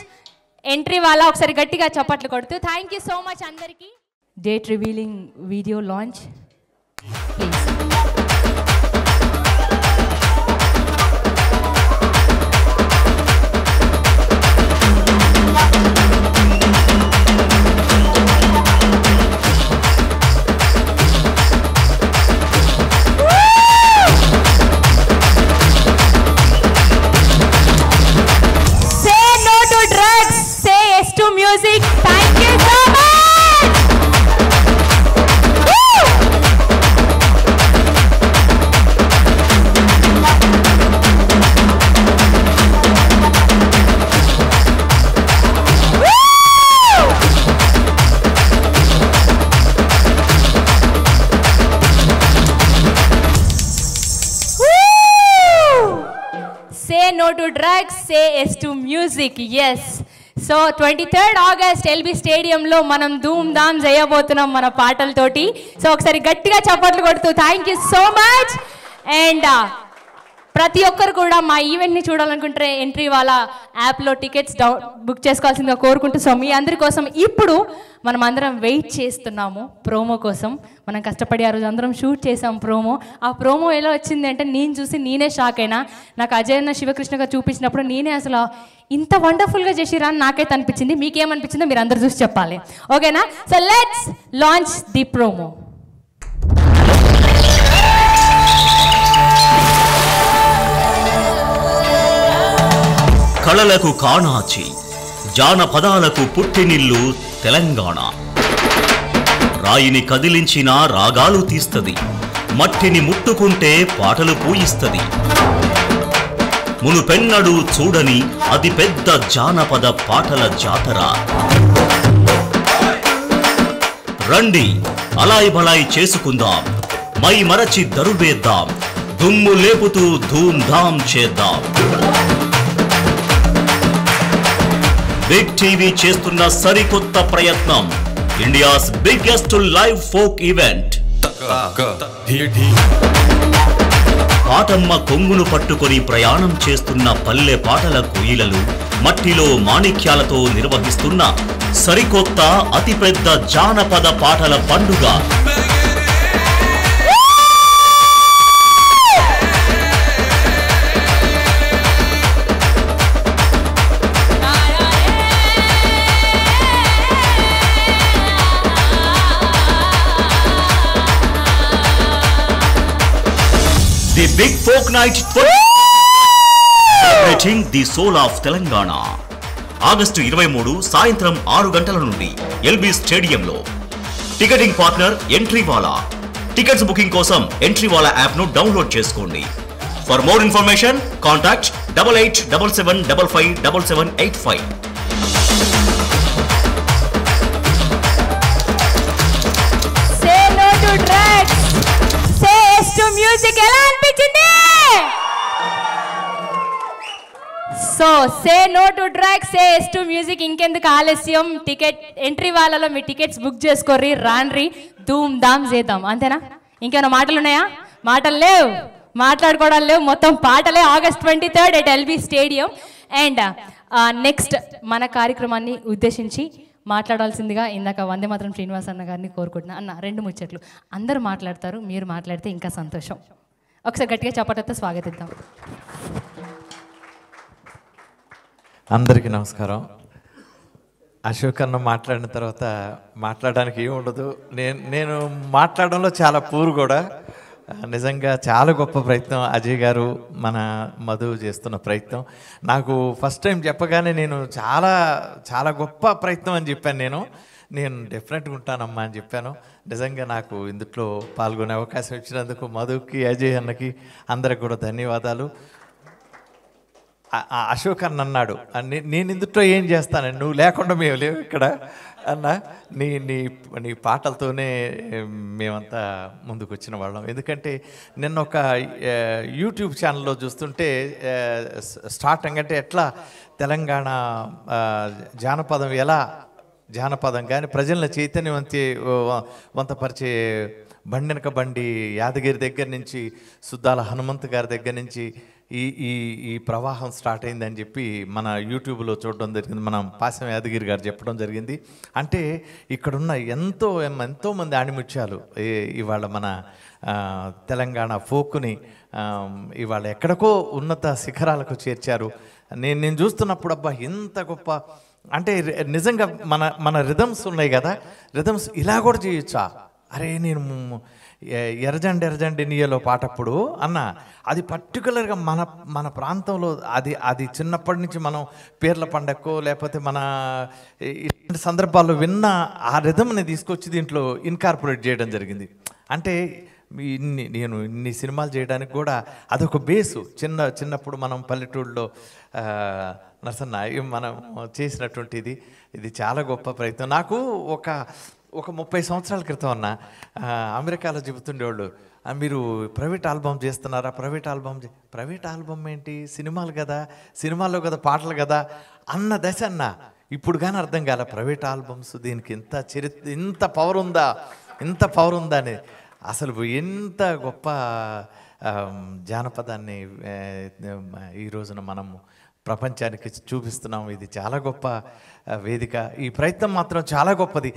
Entry wala ఒకసారి గట్టిగా చప్పట్లు కొడుతూ థ్యాంక్ యూ సో మచ్ అందరికీ. Date revealing video launch please. Music. Thank you so much. Woo! Woo! Woo! Say no to drugs, say yes to music. Yes. So 23 August LB స్టేడియంలో మనం ధూమ్ ధామ్ చేయబోతున్నాం మన పాటలతోటి. సో ఒకసారి గట్టిగా చప్పట్లు కొడుతూ thank you so much. And ప్రతి ఒక్కరు కూడా మా ఈవెంట్ని చూడాలనుకుంటే ఎంట్రీ వాళ్ళ యాప్లో టికెట్స్ బుక్ చేసుకోవాల్సిందిగా కోరుకుంటూ, సో మీ అందరి కోసం ఇప్పుడు మనం అందరం వెయిట్ చేస్తున్నాము ప్రోమో కోసం. మనం కష్టపడి ఆ రోజు అందరం షూట్ చేసాం ప్రోమో. ఆ ప్రోమో ఎలా వచ్చింది అంటే నేను చూసి నేనే షాక్ అయినా. నాకు అజయ్ అన్న శివకృష్ణగా చూపించినప్పుడు నేనే అసలు ఇంత వండర్ఫుల్గా చేసిరా అని నాకైతే అనిపించింది. మీకేమనిపించిందో మీరు అందరు చూసి చెప్పాలి, ఓకేనా? So let's launch the promo. కళలకు కాణాచి, జానపదాలకు పుట్టినిల్లు తెలంగాణ. రాయిని కదిలించిన రాగాలు తీస్తది, మట్టిని ముట్టుకుంటే పాటలు పూయిస్తది. మునుపెన్నడూ చూడని అతి పెద్ద జానపద పాటల జాతర. రండి అలాయ్ బలాయ్ చేసుకుందాం, మై మరచి దరువేద్దాం, దుమ్ము లేపుతూ ధూమ్ ధామ్ చేద్దాం. బిగ్ టీవీ చేస్తున్న సరికొత్త ప్రయత్నం, India's biggest live folk event. పాటమ్మ కొంగును పట్టుకొని ప్రయాణం చేస్తున్న పల్లె పాటల కోయిలలు, మట్టిలో మాణిక్యాలతో నిర్వహిస్తున్న సరికొత్త అతిపెద్ద జానపద పాటల పండుగ. The Big Folk Night celebrating the soul of Telangana. August 23 సాయంత్రం 6 గంటల నుండి ఎల్బీ స్టేడియంలో. Ticketing partner Entrywala. Tickets booking కోసం ఎంట్రీవాలా యాప్ ను డౌన్లోడ్ చేసుకోండి. For more information contact 8877557785. Say no to drugs. Say yes to music. ఎలా అనిపించింది? So say no to drugs, say yes to music. ఇంకెందుకు ఆలస్యం? టికెట్ ఎంట్రీ వాళ్ళలో మీ టికెట్స్ బుక్ చేసుకోర్రి, రాన్రి, ధూమ్ ధామ్ చేద్దాం. అంతేనా? ఇంకేమైనా మాటలు ఉన్నాయా? మాటలు లేవు, మాట్లాడుకోవడాలు లేవు, మొత్తం పాటలే. August 23 at LB stadium. And next మన కార్యక్రమాన్ని ఉద్దేశించి మాట్లాడాల్సిందిగా ఇందాక వందే మాత్రం శ్రీనివాస్ అన్న గారిని కోరుకుంటున్నా. అన్న 2 ముచ్చట్లు. అందరూ మాట్లాడతారు, మీరు మాట్లాడితే ఇంకా సంతోషం. ఒకసారి గట్టిగా చప్పట్లతో స్వాగతిద్దాం. అందరికీ నమస్కారం. అశోక్ అన్న మాట్లాడిన తర్వాత మాట్లాడడానికి ఏమి ఉండదు. నేను మాట్లాడడంలో చాలా పూర్ కూడా. నిజంగా చాలా గొప్ప ప్రయత్నం అజయ్ గారు, మన మధు చేస్తున్న ప్రయత్నం. నాకు ఫస్ట్ టైం చెప్పగానే నేను చాలా చాలా గొప్ప ప్రయత్నం అని చెప్పాను. నేను డెఫినెట్గా ఉంటానమ్మా అని చెప్పాను. నిజంగా నాకు ఇందులో పాల్గొనే అవకాశం ఇచ్చినందుకు మధుకి, అజయ్ అన్నకి అందరికి కూడా ధన్యవాదాలు. అశోక్ అన్న అన్నాడు, నేను ఇందులో ఏం చేస్తాను, నువ్వు లేకుండా మేము లేవు ఇక్కడ అన్న. నీ నీ నీ పాటలతోనే మేమంతా ముందుకు వచ్చిన వాళ్ళం. ఎందుకంటే నిన్న ఒక యూట్యూబ్ ఛానల్లో చూస్తుంటే స్టార్టింగ్ అంటే ఎట్లా తెలంగాణ జానపదం, ఎలా జానపదం కానీ ప్రజలను చైతన్యవంతపరిచే బండెనక బండి యాదగిరి దగ్గర నుంచి సుద్దాల హనుమంత్ గారి దగ్గర నుంచి ఈ ప్రవాహం స్టార్ట్ అయిందని చెప్పి మన యూట్యూబ్లో చూడడం జరిగింది. మనం పాశం యాదగిరి గారు చెప్పడం జరిగింది. అంటే ఇక్కడున్న ఎంతోమంది ఆణిముత్యాలు ఇవాళ మన తెలంగాణ ఫోక్ని ఇవాళ ఎక్కడికో ఉన్నత శిఖరాలకు చేర్చారు. నేను చూస్తున్నప్పుడు అబ్బా ఎంత గొప్ప, అంటే నిజంగా మన రిథమ్స్ ఉన్నాయి కదా, రిథమ్స్ ఇలా కూడా చేయొచ్చా? అరే నేను ఎర్రజండి నీయలో పాటప్పుడు అన్న, అది పర్టికులర్గా మన ప్రాంతంలో అది చిన్నప్పటి నుంచి మనం పేర్ల పండక్కో లేకపోతే మన ఇలాంటి సందర్భాల్లో విన్న ఆ రిథమ్ని తీసుకొచ్చి దీంట్లో ఇన్కార్పొరేట్ చేయడం జరిగింది. అంటే నేను ఇన్ని సినిమాలు చేయడానికి కూడా అదొక బేసు. చిన్నప్పుడు మనం పల్లెటూళ్ళలో నరసన్న మనం చేసినటువంటిది ఇది చాలా గొప్ప ప్రయత్నం. నాకు ఒక 30 సంవత్సరాల క్రితం అన్న అమెరికాలో చెబుతుండేవాళ్ళు, మీరు ప్రైవేట్ ఆల్బమ్ చేస్తున్నారా? ప్రైవేట్ ఆల్బమ్ ఏంటి, సినిమాలు కదా, సినిమాల్లో కదా పాటలు కదా అన్న దశ అన్న. ఇప్పుడు కానీ అర్థం కాలే ప్రైవేట్ ఆల్బమ్స్ దీనికి ఇంత పవర్ ఉందా అని. అసలు ఎంత గొప్ప జానపదాన్ని ఈ రోజున మనము ప్రపంచానికి చూపిస్తున్నాం. ఇది చాలా గొప్ప వేదిక. ఈ ప్రయత్నం మాత్రం చాలా గొప్పది.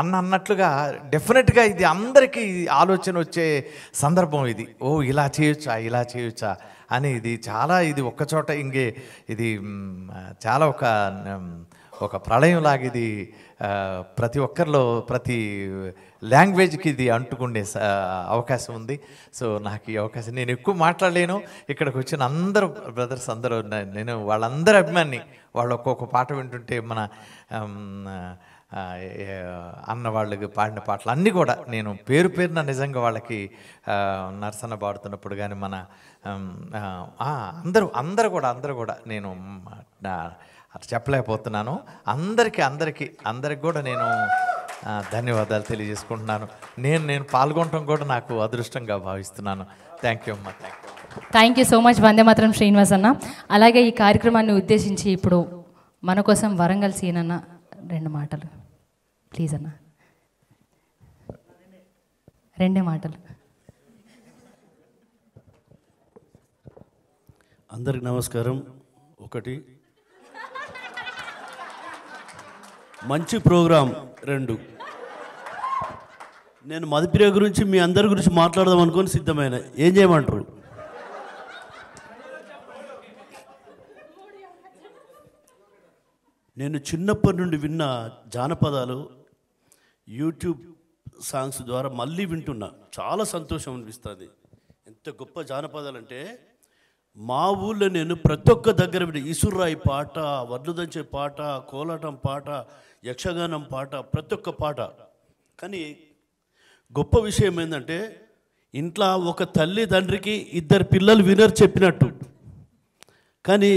అన్నట్లుగా డెఫినెట్గా ఇది అందరికీ ఆలోచన వచ్చే సందర్భం ఇది. ఓ ఇలా చేయొచ్చా అని ఇది ఒక్కచోట ఇది చాలా ఒక ప్రళయంలాగా ఇది ప్రతి ఒక్కరిలో ప్రతి లాంగ్వేజ్కి ఇది అంటుకునే అవకాశం ఉంది. సో నాకు ఈ అవకాశం, నేను ఎక్కువ మాట్లాడలేను. ఇక్కడికి వచ్చిన అందరూ బ్రదర్స్ అందరూ, నేను వాళ్ళందరి అభిమాని. వాళ్ళు ఒక్కొక్క పాట వింటుంటే మన అన్న వాళ్ళకి పాడిన పాటలు అన్నీ కూడా నేను పేరున నిజంగా వాళ్ళకి నరసన్న పాడుతున్నప్పుడు కానీ మన అందరూ కూడా నేను చెప్పలేకపోతున్నాను. అందరికి కూడా నేను ధన్యవాదాలు తెలియజేసుకుంటున్నాను. నేను పాల్గొనడం కూడా నాకు అదృష్టంగా భావిస్తున్నాను. థ్యాంక్ యూ అమ్మా. థ్యాంక్ యూ సో మచ్ వందే మాత్రం శ్రీనివాస్ అన్న. అలాగే ఈ కార్యక్రమాన్ని ఉద్దేశించి ఇప్పుడు మన కోసం వరంగల్ సీన్ అన్న 2 మాటలు ప్లీజ్ అన్న. 2 మాటలు. అందరికి నమస్కారం. 1 మంచి ప్రోగ్రాం. 2 నేను మధుప్రియ గురించి మీ అందరి గురించి మాట్లాడదాం అనుకొని సిద్ధమైన. ఏం చేయమంటారు? నేను చిన్నప్పటి నుండి విన్న జానపదాలు యూట్యూబ్ సాంగ్స్ ద్వారా మళ్ళీ వింటున్నా. చాలా సంతోషం అనిపిస్తుంది. ఎంత గొప్ప జానపదాలు అంటే, మా ఊళ్ళో నేను ప్రతి ఒక్క దగ్గర విని ఇసురాయి పాట, వడ్లు దంచే పాట, కోలాటం పాట, యక్షగానం పాట, ప్రతి ఒక్క పాట. కానీ గొప్ప విషయం ఏంటంటే, ఇంట్లో ఒక తల్లి తండ్రికి 2 పిల్లలు వినర్ చెప్పినట్టు. కానీ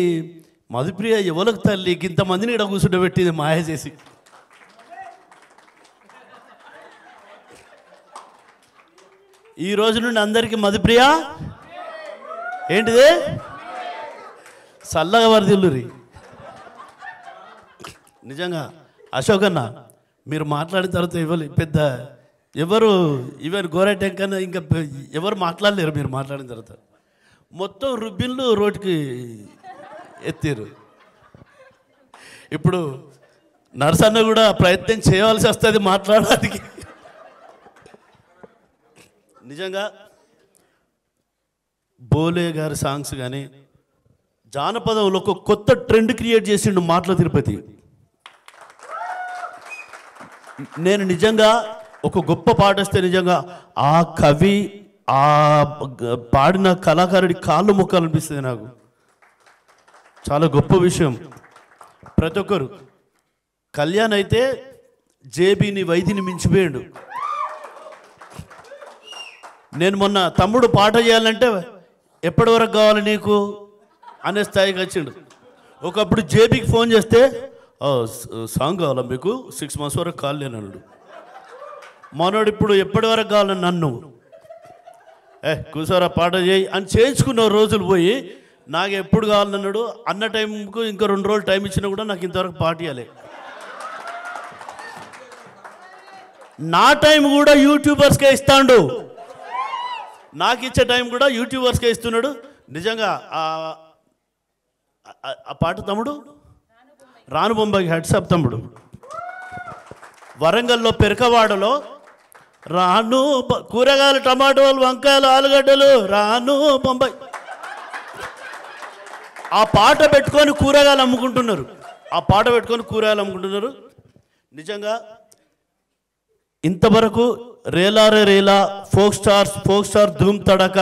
మధుప్రియ ఎవరికి తల్లి ఇంతమందిని ఇక్కడ కూర్చుండబెట్టింది మాయ చేసి. ఈ రోజు నుండి అందరికీ మధుప్రియ ఏంటిది చల్లగా వరదిల్లురి. నిజంగా అశోక్ అన్న మీరు మాట్లాడిన తర్వాత ఎవరు ఈవెన్ గోరెటెంక్ కన్నా ఇంకా ఎవరు మాట్లాడలేరు. మీరు మాట్లాడిన తర్వాత మొత్తం రుబ్బిన్లు రోడ్డుకి ఎత్తారు. ఇప్పుడు నరసన్న కూడా ప్రయత్నం చేయవలసి వస్తుంది మాట్లాడడానికి. నిజంగా బోలే గారి సాంగ్స్ కానీ జానపదంలో ఒక కొత్త ట్రెండ్ క్రియేట్ చేసిండు మాటల తిరుపతి. నేను నిజంగా ఒక గొప్ప పాట వస్తే నిజంగా ఆ కవి ఆ పాడిన కళాకారుడి కాళ్ళు మొక్కలు అనిపిస్తుంది నాకు. చాలా గొప్ప విషయం. ప్రతి ఒక్కరు కళ్యాణ్ అయితే జేబీని వైద్యుని మించిపోయాడు. నేను మొన్న తమ్ముడు పాట చేయాలంటే ఎప్పటి వరకు కావాలి నీకు అనే స్థాయికి వచ్చిండు. ఒకప్పుడు జేబీకి ఫోన్ చేస్తే సాంగ్ కావాలా మీకు 6 months వరకు కాలేను అన్నాడు. మనోడు ఇప్పుడు ఎప్పటి వరకు కావాలని నన్ను కూసారా పాట చేయి అని చేయించుకున్న రోజులు పోయి నాకు ఎప్పుడు కావాలన్నాడు. అన్న టైంకు ఇంకా 2 రోజులు టైం ఇచ్చినా కూడా నాకు ఇంతవరకు పాట ఇవ్వాలి. నా టైం కూడా యూట్యూబర్స్కే ఇస్తాడు. నాకు ఇచ్చే టైం కూడా యూట్యూబర్స్కే ఇస్తున్నాడు. నిజంగా ఆ పాట తమ్ముడు రాను బొంబాయికి హెడ్సప్ తమ్ముడు. వరంగల్లో పెరకవాడలో రాను కూరగాయలు, టమాటోలు, వంకాయలు, ఆలుగడ్డలు, రాను బొంబాయి ఆ పాట పెట్టుకొని కూరగాయలు అమ్ముకుంటున్నారు. నిజంగా ఇంతవరకు రేలారే రేలా, ఫోక్ స్టార్ ధూమ్ తడక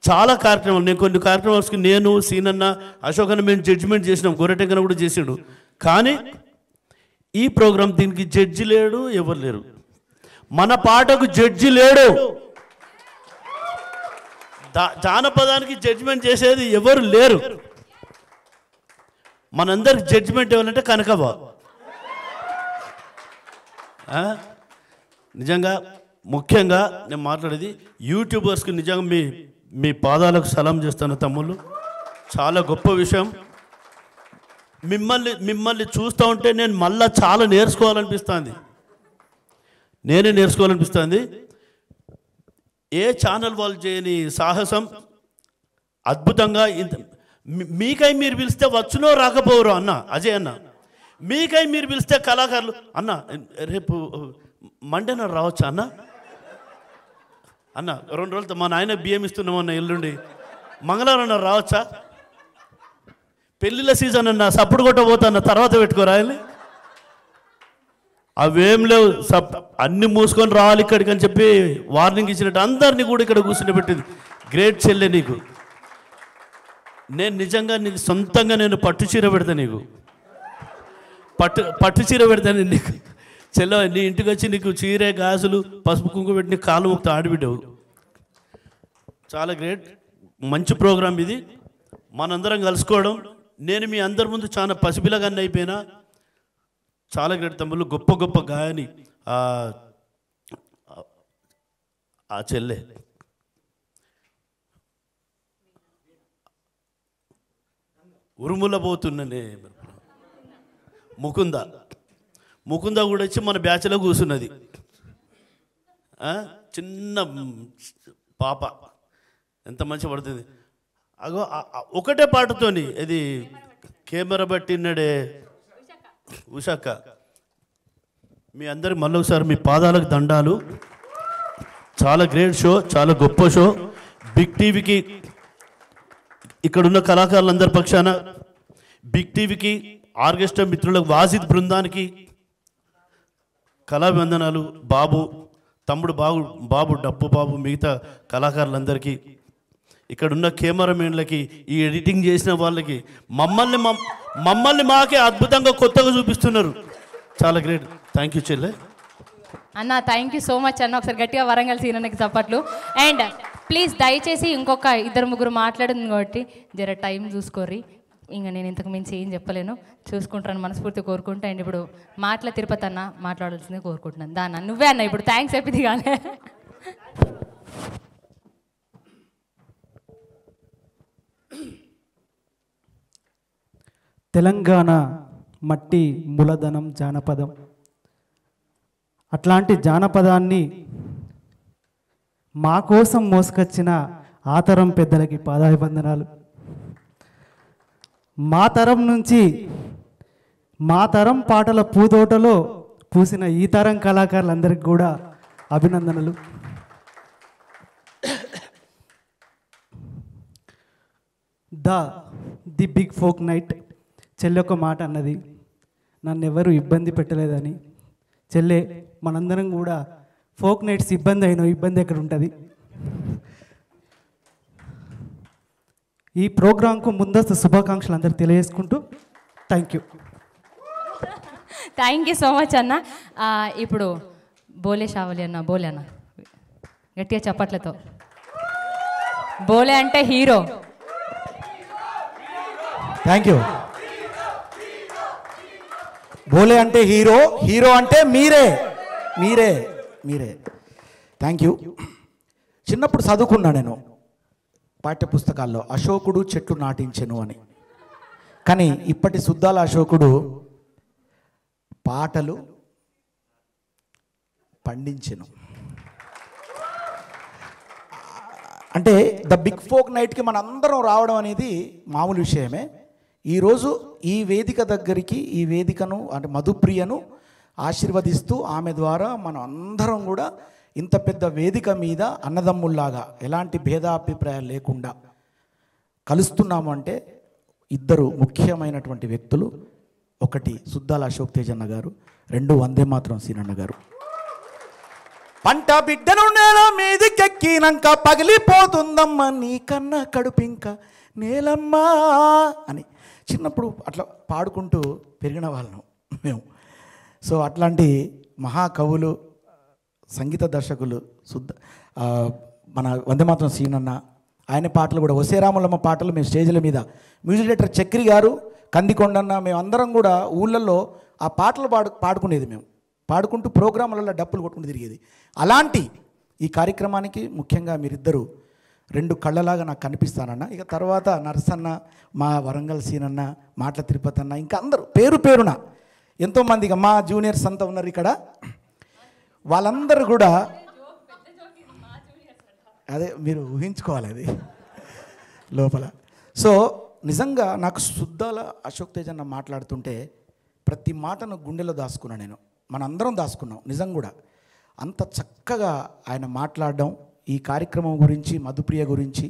చాలా కార్యక్రమాలు. నేను కొన్ని కార్యక్రమాలకి నేను సీనన్న అశోక్ అన్న మేము జడ్జిమెంట్ చేసినాం. గొర్రెటెంకన కూడా చేసాడు. కానీ ఈ ప్రోగ్రాం దీనికి జడ్జి లేడు, ఎవరు లేరు. మన పాటకు జడ్జి లేడు. జానపదానికి జడ్జిమెంట్ చేసేది ఎవరు లేరు. మనందరికి జడ్జిమెంట్ ఇవ్వాలంటే కనకవ్వ. నిజంగా ముఖ్యంగా నేను మాట్లాడేది యూట్యూబర్స్కి నిజంగా మీ పాదాలకు సలాం చేస్తాను తమ్ముళ్ళు. చాలా గొప్ప విషయం. మిమ్మల్ని చూస్తూ ఉంటే నేను మళ్ళీ చాలా నేర్చుకోవాలనిపిస్తుంది. ఏ ఛానల్ వాళ్ళు చేయని సాహసం అద్భుతంగా మీకై మీరు పిలిస్తే వచ్చునో రాకపోరు అన్న అజయ్ అన్న, మీకై మీరు పిలిస్తే కళాకారులు అన్న రేపు మండేన రావచ్చా అన్న? అన్న 2 రోజులతో మా నాయన బియ్యం ఇస్తున్నామన్న ఎల్లుండి మంగళవారం రావచ్చా? పెళ్ళిళ్ళ సీజన్ అన్న సప్పుడు కొట్ట పోతాన్న తర్వాత పెట్టుకోరా అవేం లేవు, అన్ని మూసుకొని రావాలి ఇక్కడికి అని చెప్పి వార్నింగ్ ఇచ్చినట్టు అందరినీ కూడా ఇక్కడ కూర్చుని పెట్టింది. గ్రేట్ చెల్లె నీకు. నేను నిజంగా నీకు సొంతంగా నేను పట్టు చీర పెడతా, నీకు పట్టు చీర పెడతాను నీకు చెల్ల. నీ ఇంటికి వచ్చి నీకు చీరే గాజులు పసుపు కుంకుమ పెట్టి నీకు కాళ్ళు ముక్త ఆడిబిడ్డవు. చాలా గ్రేట్, మంచి ప్రోగ్రాం ఇది. మనందరం కలుసుకోవడం, నేను మీ అందరి ముందు చాలా పసిపిల్లగాన్ని అయిపోయినా. చాలా గ్రేట్ తమ్ముళ్ళు, గొప్ప గొప్ప గాయని ఆ చెల్లె. ఉరుముల పోతున్ననే ముకుంద కూడా వచ్చి మన బ్యాచ్లో కూర్చున్నది. చిన్న పాప ఎంత మంచి పడుతుంది. అగో ఒకటే పాటతోని ఇది కెమెరా పట్టినడే ఉషక్క. మీ అందరికి మళ్ళీ ఒకసారి మీ పాదాలకు దండాలు. చాలా గ్రేట్ షో, చాలా గొప్ప షో. బిగ్ టీవీకి ఇక్కడున్న కళాకారులందరి పక్షాన, బిగ్ టీవీకి, ఆర్కెస్ట్రా మిత్రులకు, వాజిద్ బృందానికి కళావందనాలు. బాబు తమ్ముడు బాబు డప్పు బాబు, మిగతా కళాకారులందరికీ, ఇక్కడున్న కెమెరామెన్లకి, ఈ ఎడిటింగ్ చేసిన వాళ్ళకి, మమ్మల్ని మాకే అద్భుతంగా కొత్తగా చూపిస్తున్నారు. చాలా గ్రేట్. థ్యాంక్ యూ చెల్లె. అన్న థ్యాంక్ యూ సో మచ్ అన్న. ఒకసారి గట్టిగా వరంగల్ సీనన్నకి చప్పట్లు. అండ్ ప్లీజ్ దయచేసి ఇంకొక 2-3 మాట్లాడింది కాబట్టి జర టైం చూసుకోర్రి. ఇంకా నేను ఇంతకు మించి ఏం చెప్పలేను, చూసుకుంటాను మనస్ఫూర్తి కోరుకుంటా. అండ్ ఇప్పుడు మాటల తిరుపతి అన్న మాట్లాడాల్సిందే కోరుకుంటున్నాను. దాన్న నువ్వే అన్న ఇప్పుడు థ్యాంక్స్ చెప్పింది కానీ. తెలంగాణ మట్టి మూలధనం జానపదం. అట్లాంటి జానపదాన్ని మా కోసం మోసుకొచ్చిన ఆతరం పెద్దలకి పాదాభివందనాలు. మా తరం నుంచి మా తరం పాటల పూతోటలో పూసిన ఈ తరం కళాకారులందరికీ కూడా అభినందనలు. The big folk night. చెల్లె ఒక మాట అన్నది, నన్ను ఎవరు ఇబ్బంది పెట్టలేదని. చెల్లె మనందరం కూడా ఫోక్ నైట్స్ ఇబ్బంది అయినా ఇబ్బంది ఎక్కడ ఉంటుంది. ఈ ప్రోగ్రాంకు ముందస్తు శుభాకాంక్షలు అందరూ తెలియజేసుకుంటూ thank you. Thank you so much అన్న. ఇప్పుడు బోలే షావలి అన్న, బోలే అన్న గట్టిగా చప్పట్లతో. బోలే అంటే హీరో. Thank you. బోలే అంటే హీరో, హీరో అంటే మీరే మీరే మీరే. Thank you. చిన్నప్పుడు చదువుకున్నా నేను పాఠ్యపుస్తకాల్లో అశోకుడు చెట్టు నాటించెను అని. కానీ ఇప్పటి సుద్దాల అశోకుడు పాటలు పండించెను. అంటే ద బిగ్ ఫోక్ నైట్కి మన అందరం రావడం అనేది మామూలు విషయమే. ఈరోజు ఈ వేదిక దగ్గరికి, ఈ వేదికను అంటే మధుప్రియను ఆశీర్వదిస్తూ ఆమె ద్వారా మనం అందరం కూడా ఇంత పెద్ద వేదిక మీద అన్నదమ్ముల్లాగా ఎలాంటి భేదాభిప్రాయాలు లేకుండా కలుస్తున్నాము అంటే ఇద్దరు ముఖ్యమైనటువంటి వ్యక్తులు. ఒకటి సుద్దాల అశోక్ తేజన్న గారు, 2 వందే మాత్రం సీనన్న గారు. పంట బిడ్డను నేల మీదికెక్కినాక పగిలిపోతుందమ్మా నీ కన్నా కడుపింక నేలమ్మా అని చిన్నప్పుడు అట్లా పాడుకుంటూ పెరిగిన వాళ్ళం మేము. సో అట్లాంటి మహాకవులు, సంగీత దర్శకులు మన వందేమాత్రం సీనన్న, ఆయన పాటలు కూడా ఒసేరాములమ్మ పాటలు మేము స్టేజ్ల మీద, మ్యూజిక్ డైరెక్టర్ చక్రి గారు, కందికొండన్న, మేము అందరం కూడా ఊళ్ళల్లో ఆ పాటలు పాడుకునేది. మేము పాడుకుంటూ ప్రోగ్రాములలో డప్పులు కొట్టుకుంటూ తిరిగేది. అలాంటి ఈ కార్యక్రమానికి ముఖ్యంగా మీరిద్దరూ 2 కళ్ళలాగా నాకు కనిపిస్తానన్న. ఇక తర్వాత నర్సన్న, మా వరంగల్ సీనన్న, మాటల తిరుపతి అన్న, ఇంకా అందరూ పేరు పేరున ఎంతోమంది ఇక మా జూనియర్స్ అంతా ఉన్నారు ఇక్కడ. వాళ్ళందరూ కూడా అదే మీరు ఊహించుకోవాలి అది లోపల. సో నిజంగా నాకు సుద్దాల అశోక్ తేజ్ అన్న మాట్లాడుతుంటే ప్రతి మాటను గుండెలో దాచుకున్నాను నేను, మనందరం దాచుకున్నాం నిజం కూడా. అంత చక్కగా ఆయన మాట్లాడడం, ఈ కార్యక్రమం గురించి, మధుప్రియ గురించి,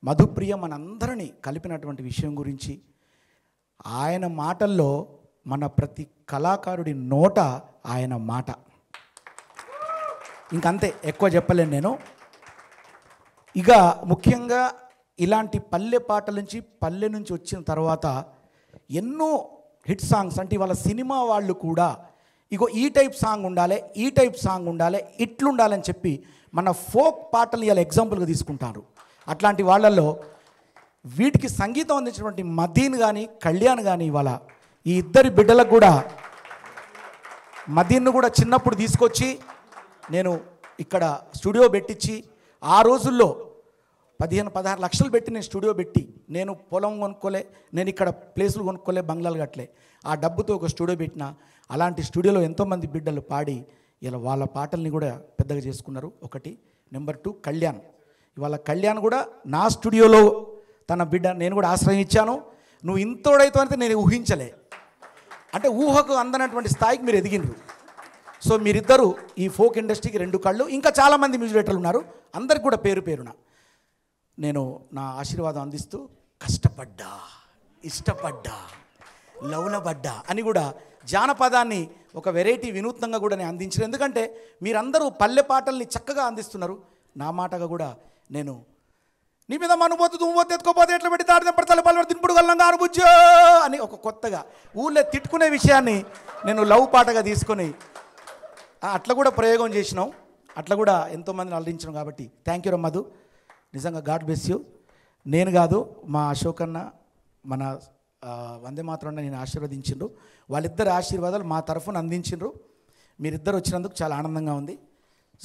మధుప్రియ మనందరినీ కలిపినటువంటి విషయం గురించి, ఆయన మాటల్లో మన ప్రతి కళాకారుడి నోట ఆయన మాట. ఇంకంతే, ఎక్కువ చెప్పలేను నేను. ఇక ముఖ్యంగా ఇలాంటి పల్లె పాటల నుంచి, పల్లె నుంచి వచ్చిన తర్వాత ఎన్నో హిట్ సాంగ్స్, అంటే ఇవాళ సినిమా వాళ్ళు కూడా ఇగో ఈ టైప్ సాంగ్ ఉండాలి, ఈ టైప్ సాంగ్ ఉండాలి, ఇట్లుండాలని చెప్పి మన ఫోక్ పాటలు ఇలా ఎగ్జాంపుల్గా తీసుకుంటారు. అట్లాంటి వాళ్ళల్లో వీటికి సంగీతం అందించినటువంటి మదీన్ కానీ కళ్యాణ్ కానీ ఇవాళ ఈ ఇద్దరి బిడ్డలకు కూడా, మదీన్ను కూడా చిన్నప్పుడు తీసుకొచ్చి నేను ఇక్కడ స్టూడియో పెట్టించి, ఆ రోజుల్లో 15-16 లక్షలు పెట్టి నేను స్టూడియో పెట్టి, నేను పొలం కొనుక్కోలే, నేను ఇక్కడ ప్లేసులు కొనుక్కోలే, బంగ్లాలు కట్టలే, ఆ డబ్బుతో ఒక స్టూడియో పెట్టిన. అలాంటి స్టూడియోలో ఎంతోమంది బిడ్డలు పాడి ఇలా వాళ్ళ పాటల్ని కూడా పెద్దగా చేసుకున్నారు. ఒకటి. నెంబర్ 2 కళ్యాణ్. ఇవాళ కళ్యాణ్ కూడా నా స్టూడియోలో తన బిడ్డ, నేను కూడా ఆశ్రయం ఇచ్చాను. నువ్వు ఇంతోడైతే అంటే నేను ఊహించలే, అంటే ఊహకు అందనటువంటి స్థాయికి మీరు ఎదిగినరు. సో మీరిద్దరూ ఈ ఫోక్ ఇండస్ట్రీకి 2 కళ్ళు. ఇంకా చాలామంది మ్యూజిక్ డైరెక్టర్లు ఉన్నారు, అందరికి కూడా పేరు పేరున నేను నా ఆశీర్వాదం అందిస్తూ, కష్టపడ్డా, ఇష్టపడ్డా, లవ్లబడ్డా అని కూడా జానపదాన్ని ఒక వెరైటీ వినూత్నంగా కూడా నేను అందించిన. ఎందుకంటే మీరందరూ పల్లె పాటల్ని చక్కగా అందిస్తున్నారు. నా మాటగా కూడా నేను నీ మీద మనుపోతు దుమ్ముపోతే ఎత్తుకోపోతే ఎట్లా పెట్టి తాడితే పడతల పల్లె తినుపుడు గల్లంగా అనుభుజ్జో అని ఒక కొత్తగా ఊళ్ళో తిట్టుకునే విషయాన్ని నేను లవ్ పాటగా తీసుకొని అట్లా కూడా ప్రయోగం చేసినాం. అట్లా కూడా ఎంతోమందిని అలరించినాం. కాబట్టి థ్యాంక్ యూ మధు, నిజంగా గాడ్ బ్లెస్ యూ. నేను కాదు, మా అశోక్ అన్న, మన వందే మాత్రం నేను ఆశీర్వదించిండ్రు. వాళ్ళిద్దరు ఆశీర్వాదాలు మా తరఫున అందించిండ్రు. మీరిద్దరు వచ్చినందుకు చాలా ఆనందంగా ఉంది.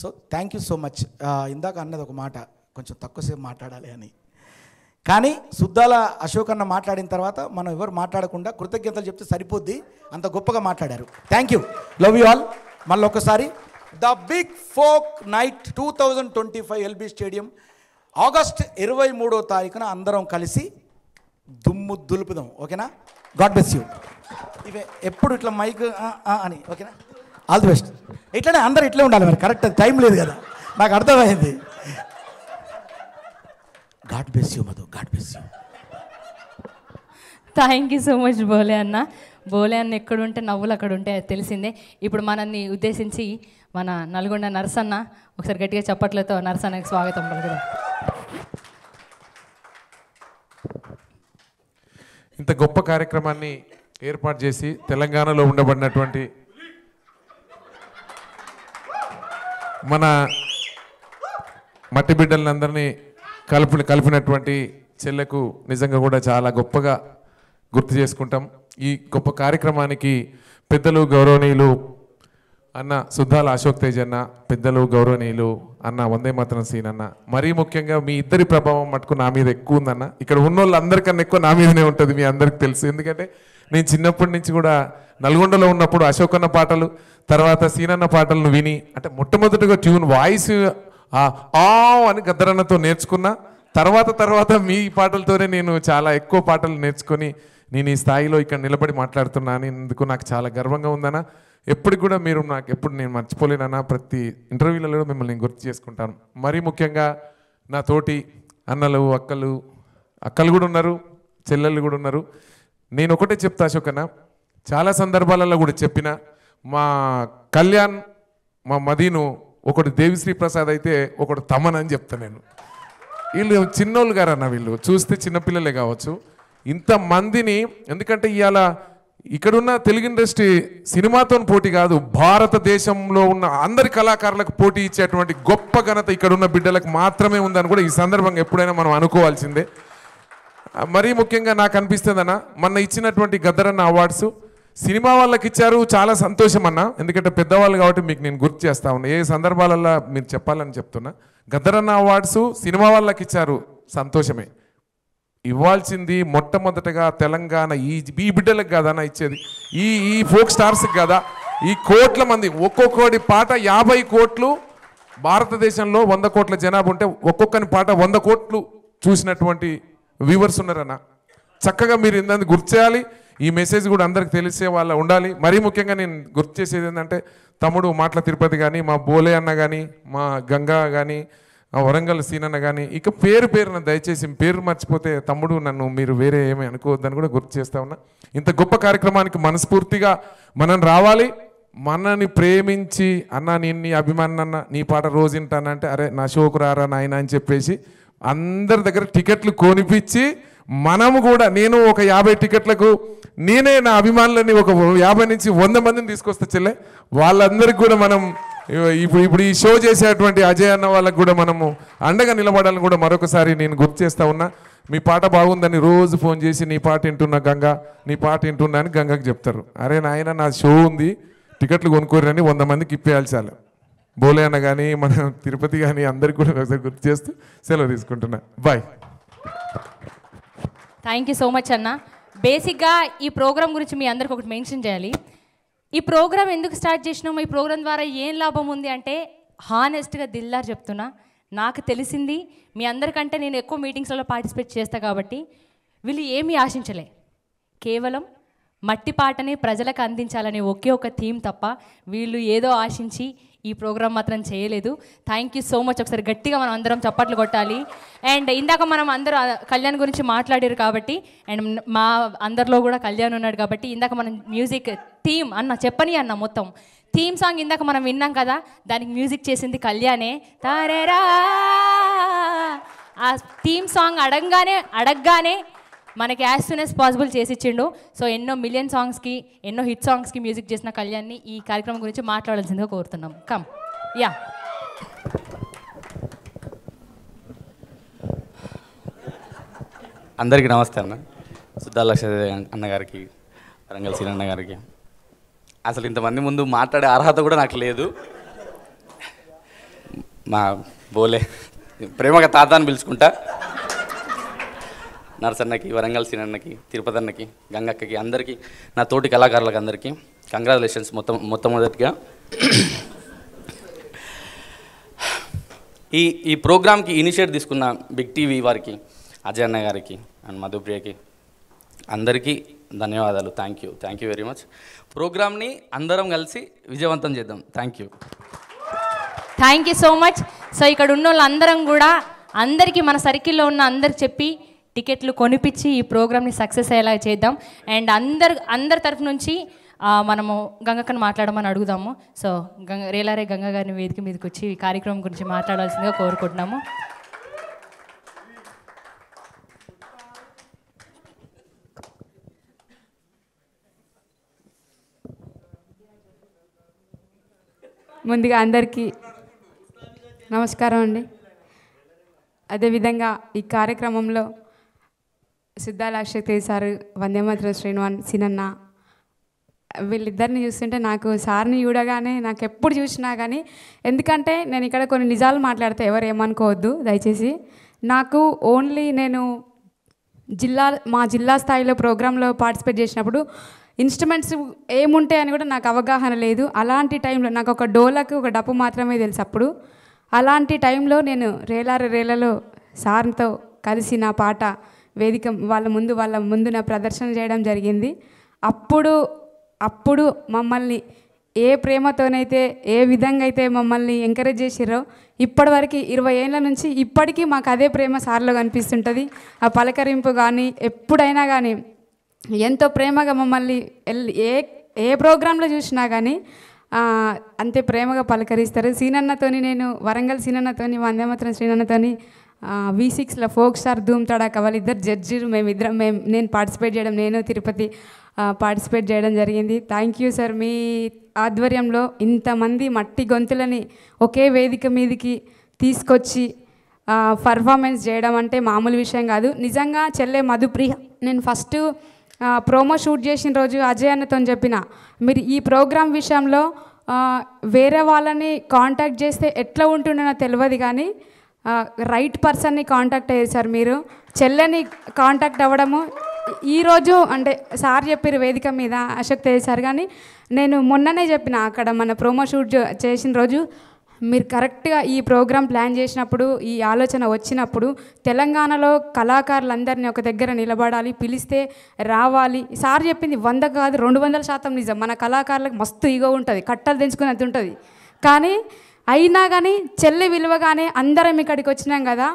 So thank you so much. ఇందాక అన్నది ఒక మాట, కొంచెం తక్కువసేపు మాట్లాడాలి అని, కానీ సుద్దాల అశోక్ అన్న మాట్లాడిన తర్వాత మనం ఎవరు మాట్లాడకుండా కృతజ్ఞతలు చెప్తే సరిపోద్ది, అంత గొప్పగా మాట్లాడారు. Thank you, love you all. మళ్ళీ ఒకసారి the big folk night 2025 LB stadium August 23వ తారీఖున అందరం కలిసి దుమ్ము దులుపుదాం. ఓకేనా? God bless you. ఇవే ఎప్పుడు ఇట్లా మైక్ అని, ఓకేనా? All the best. ఇట్లనే అందరు ఇట్లే ఉండాలి మరి, కరెక్ట్ టైం లేదు కదా, నాకు అర్థమైంది. God bless you Madhu, God bless you. Thank you so much Bole anna. Bole అన్న ఎక్కడుంటే నవ్వులు అక్కడ ఉంటే అది తెలిసిందే. ఇప్పుడు మనల్ని ఉద్దేశించి మన నల్గొండ నరసన్న ఒకసారి గట్టిగా చప్పట్లతో నరసన్నకి స్వాగతం పలుకుదాం. ఇంత గొప్ప కార్యక్రమాన్ని ఏర్పాటు చేసి తెలంగాణలో ఉండబడినటువంటి మన మట్టి బిడ్డలందరినీ కలిపినటువంటి చెల్లెకు నిజంగా కూడా చాలా గొప్పగా గుర్తు చేసుకుంటాం. ఈ గొప్ప కార్యక్రమానికి పెద్దలు గౌరవనీయులు అన్న సుద్దాల అశోక్ తేజ్ అన్న, పెద్దలు గౌరవనీయులు అన్న వందే మాతరం సీన్ అన్న, మరీ ముఖ్యంగా మీ ఇద్దరి ప్రభావం మటుకు నా మీద ఎక్కువ ఉందన్న. ఇక్కడ ఉన్న వాళ్ళందరికన్నా ఎక్కువ నా మీదనే ఉంటుంది, మీ అందరికి తెలుసు. ఎందుకంటే నేను చిన్నప్పటి నుంచి కూడా నల్గొండలో ఉన్నప్పుడు అశోక్ అన్న పాటలు, తర్వాత సీనన్న పాటలను విని, అంటే మొట్టమొదటిగా ట్యూన్ వాయిస్ అని గద్దరన్నతో నేర్చుకున్నా. తర్వాత మీ పాటలతోనే నేను చాలా ఎక్కువ పాటలు నేర్చుకొని నేను ఈ స్థాయిలో ఇక్కడ నిలబడి మాట్లాడుతున్నాను. ఇందుకు నాకు చాలా గర్వంగా ఉందన్న. ఎప్పటికి కూడా మీరు నాకు ఎప్పుడు నేను మర్చిపోలేనన్నా. ప్రతి ఇంటర్వ్యూలలో మిమ్మల్ని నేను గుర్తు చేసుకుంటాను. మరీ ముఖ్యంగా నా తోటి అన్నలు, అక్కలు కూడా ఉన్నారు, చెల్లెళ్ళు కూడా ఉన్నారు. నేను ఒకటే చెప్తా అశోక్ అన్న, చాలా సందర్భాలలో కూడా చెప్పిన, మా కళ్యాణ్, మా మదీను ఒకటి దేవిశ్రీ ప్రసాద్ అయితే ఒకటి తమన్ అని చెప్తాను నేను. వీళ్ళు చిన్నోళ్ళు గారన్న, వీళ్ళు చూస్తే చిన్నపిల్లలే కావచ్చు. ఇంతమందిని, ఎందుకంటే ఇవాళ ఇక్కడున్న తెలుగు ఇండస్ట్రీ సినిమాతో పోటీ కాదు, భారతదేశంలో ఉన్న అందరి కళాకారులకు పోటీ ఇచ్చేటువంటి గొప్ప ఘనత ఇక్కడున్న బిడ్డలకు మాత్రమే ఉందని కూడా ఈ సందర్భంగా ఎప్పుడైనా మనం అనుకోవాల్సిందే. మరీ ముఖ్యంగా నాకు అనిపిస్తుంది అన్న, మొన్న ఇచ్చినటువంటి గద్దరన్న అవార్డ్స్ సినిమా వాళ్ళకి ఇచ్చారు, చాలా సంతోషం అన్న. ఎందుకంటే పెద్దవాళ్ళు కాబట్టి మీకు నేను గుర్తు చేస్తా ఉన్నా, ఏ సందర్భాలలో మీరు చెప్పాలని చెప్తున్నా. గద్దరన్న అవార్డ్స్ సినిమా వాళ్ళకి ఇచ్చారు, సంతోషమే. ఇవ్వాల్సింది మొట్టమొదటగా తెలంగాణ ఈ బిడ్డలకు కాదన్నా ఇచ్చేది, ఈ ఫోక్ స్టార్స్కి కదా. ఈ కోట్ల మంది, ఒక్కొక్కటి పాట 50 కోట్లు భారతదేశంలో 100 కోట్ల జనాభా ఉంటే ఒక్కొక్కని పాట 100 కోట్లు చూసినటువంటి వ్యూవర్స్ ఉన్నారన్న. చక్కగా మీరు ఇందాన్ని గుర్తు చేయాలి. ఈ మెసేజ్ కూడా అందరికి తెలిసే వాళ్ళ ఉండాలి. మరీ ముఖ్యంగా నేను గుర్తు చేసేది ఏంటంటే తమ్ముడు మాటల తిరుపతి కానీ, మా బోలే అన్న కానీ, మా గంగా కానీ, వరంగల్ సీనన్న కానీ, ఇక పేరున దయచేసి పేరు మర్చిపోతే తమ్ముడు నన్ను మీరు వేరే ఏమీ అనుకోవద్దని కూడా గుర్తు చేస్తా ఉన్నా. ఇంత గొప్ప కార్యక్రమానికి మనస్ఫూర్తిగా మనం రావాలి. మనని ప్రేమించి అన్న నేను నీ అభిమాని అన్న నీ పాట రోజు వింటానంటే అరే నా షోకు రారా నాయన అని చెప్పేసి అందరి దగ్గర టికెట్లు కొనిపించి మనము కూడా నేను ఒక 50 టికెట్లకు నేనే నా అభిమానులని ఒక 50 నుంచి 100 మందిని తీసుకొస్తా చెల్లె. వాళ్ళందరికీ కూడా మనం ఇప్పుడు ఈ షో చేసేటువంటి అజయ్ అన్న వాళ్ళకు కూడా మనము అండగా నిలబడాలని కూడా మరొకసారి నేను గుర్తు చేస్తా ఉన్నా. మీ పాట బాగుందని రోజు ఫోన్ చేసి నీ పాట వింటున్నా గంగా, నీ పాట వింటున్నా అని గంగకు చెప్తారు. అరే నాయన నా షో ఉంది టికెట్లు కొనుక్కోరని 100 మందికి ఇప్పేయాలి చాలు. బోలే అన్న కానీ మన తిరుపతి కానీ అందరికి కూడా ఒకసారి గుర్తు చేస్తూ సెలవు తీసుకుంటున్నా. Bye. Thank you so much అన్న. బేసిక్గా ఈ ప్రోగ్రామ్ గురించి మీ అందరికి ఒకటి మెన్షన్ చేయాలి. ఈ ప్రోగ్రామ్ ఎందుకు స్టార్ట్ చేసినాము, ఈ ప్రోగ్రామ్ ద్వారా ఏం లాభం ఉంది అంటే హానెస్ట్గా దిల్దార్ చెప్తున్నా, నాకు తెలిసింది మీ అందరికంటే నేను ఎక్కువ మీటింగ్స్లలో పార్టిసిపేట్ చేస్తా కాబట్టి వీళ్ళు ఏమీ ఆశించలే, కేవలం మట్టి పాటని ప్రజలకు అందించాలనే ఒకే ఒక థీమ్ తప్ప వీళ్ళు ఏదో ఆశించి ఈ ప్రోగ్రామ్ మాత్రం చేయలేదు. Thank you so much. ఒకసారి గట్టిగా మనం అందరం చప్పట్లు కొట్టాలి. అండ్ ఇందాక మనం అందరూ కళ్యాణ్ గురించి మాట్లాడారు కాబట్టి, అండ్ మా అందరిలో కూడా కళ్యాణ్ ఉన్నాడు కాబట్టి ఇందాక మనం మ్యూజిక్ థీమ్ అన్న చెప్పని అన్న మొత్తం థీమ్ సాంగ్ ఇందాక మనం విన్నాం కదా, దానికి మ్యూజిక్ చేసింది కళ్యాణే. తారేరా ఆ థీమ్ సాంగ్ అడగగానే మనకి యాజ్ సూన్ యాజ్ పాసిబుల్ చేసి ఇచ్చిండు. సో ఎన్నో మిలియన్ సాంగ్స్కి, ఎన్నో హిట్ సాంగ్స్కి మ్యూజిక్ చేసిన కళ్యాణ్ని ఈ కార్యక్రమం గురించి మాట్లాడాల్సిందిగా కోరుతున్నాం. Come yeah. అందరికీ నమస్తే అన్న. సుద్దాల లక్షదేవి అన్నగారికి, వరంగల్ సీన్ అన్నగారికి, అసలు ఇంతమంది ముందు మాట్లాడే అర్హత కూడా నాకు లేదు. మా బోలే ప్రేమగా తాత అని పిలుచుకుంటా. నరసన్నకి, వరంగల్ సీనన్నకి, తిరుపతి అన్నకి, గంగక్కకి, అందరికీ, నా తోటి కళాకారులకు అందరికీ కంగ్రాచులేషన్స్. మొట్టమొదటిగా ఈ ప్రోగ్రామ్కి ఇనిషియేట్ తీసుకున్న బిగ్ టీవీ వారికి, అజయ్ అన్న గారికి అండ్ మధుప్రియకి అందరికీ ధన్యవాదాలు. Thank you very much. ప్రోగ్రామ్ని అందరం కలిసి విజయవంతం చేద్దాం. Thank you so much. So ఇక్కడ ఉన్న వాళ్ళందరం కూడా అందరికీ మన సర్కిల్లో ఉన్న అందరికి చెప్పి టికెట్లు కొనిపించి ఈ ప్రోగ్రామ్ని సక్సెస్ అయ్యేలా చేద్దాం. అండ్ అందరి తరఫు నుంచి మనము గంగక్కను మాట్లాడమని అడుగుదాము. సో రేలారే గంగ గారిని వేదిక మీదకి వచ్చి ఈ కార్యక్రమం గురించి మాట్లాడాల్సిందిగా కోరుకుంటున్నాము. ముందుగా అందరికీ నమస్కారం అండి. అదేవిధంగా ఈ కార్యక్రమంలో సుద్దాల అక్షయ్ సార్, వందేమాతరం శ్రీనివాన్ సీనన్న, వీళ్ళిద్దరిని చూస్తుంటే నాకు సార్ని చూడగానే నాకు ఎప్పుడు చూసినా కానీ, ఎందుకంటే నేను ఇక్కడ కొన్ని నిజాలు మాట్లాడితే ఎవరు ఏమనుకోవద్దు దయచేసి. నాకు ఓన్లీ నేను మా జిల్లా స్థాయిలో ప్రోగ్రాంలో పార్టిసిపేట్ చేసినప్పుడు ఇన్స్ట్రుమెంట్స్ ఏముంటాయని కూడా నాకు అవగాహన లేదు. అలాంటి టైంలో నాకు ఒక డోలకు ఒక డప్పు మాత్రమే తెలుసు. అప్పుడు అలాంటి టైంలో నేను రేలలో సార్తో కలిసి నా పాట వేదిక వాళ్ళ ముందు నా ప్రదర్శన చేయడం జరిగింది. అప్పుడు మమ్మల్ని ఏ ప్రేమతోనైతే, ఏ విధంగా అయితే మమ్మల్ని ఎంకరేజ్ చేసిర్రో, ఇప్పటివరకు 20 ఏళ్ళ నుంచి ఇప్పటికీ మాకు అదే ప్రేమ సార్లో కనిపిస్తుంటుంది. ఆ పలకరింపు కానీ ఎప్పుడైనా కానీ ఎంతో ప్రేమగా మమ్మల్ని ఏ ప్రోగ్రాంలో చూసినా కానీ అంతే ప్రేమగా పలకరిస్తారు. సీనన్నతోని నేను వరంగల్ సీనన్నతోని, వందేమాతరం శ్రీనన్నతోని V6లో ఫోక్ స్టార్ ధూమ్ తడాక వాళ్ళిద్దరు జడ్జీలు, నేను పార్టిసిపేట్ చేయడం, నేను తిరుపతి పార్టిసిపేట్ చేయడం జరిగింది. Thank you sir. మీ ఆధ్వర్యంలో ఇంతమంది మట్టి గొంతులని ఒకే వేదిక మీదకి తీసుకొచ్చి పర్ఫార్మెన్స్ చేయడం అంటే మామూలు విషయం కాదు. నిజంగా చెల్లె మధుప్రియ, నేను ఫస్ట్ ప్రోమో షూట్ చేసిన రోజు అజయ్ అన్నతో చెప్పిన, మీరు ఈ ప్రోగ్రాం విషయంలో వేరే వాళ్ళని కాంటాక్ట్ చేస్తే ఎట్లా ఉంటుండో తెలియదు కానీ రైట్ పర్సన్ని కాంటాక్ట్ అయ్యారు సార్. మీరు చెల్లెని కాంటాక్ట్ అవ్వడము ఈరోజు అంటే సార్ చెప్పారు వేదిక మీద అశోక్ తేజ్ సార్, కానీ నేను మొన్ననే చెప్పిన అక్కడ మన ప్రోమో షూట్ చేసిన రోజు, మీరు కరెక్ట్గా ఈ ప్రోగ్రాం ప్లాన్ చేసినప్పుడు, ఈ ఆలోచన వచ్చినప్పుడు తెలంగాణలో కళాకారులందరినీ ఒక దగ్గర నిలబడాలి, పిలిస్తే రావాలి. సార్ చెప్పింది 100 కాదు 200% నిజం. మన కళాకారులకు మస్తు ఈగో ఉంటుంది, కట్టలు తెంచుకునేది ఉంటుంది. కానీ అయినా కానీ చెల్లి విలువగానే అందరం ఇక్కడికి వచ్చినాం కదా,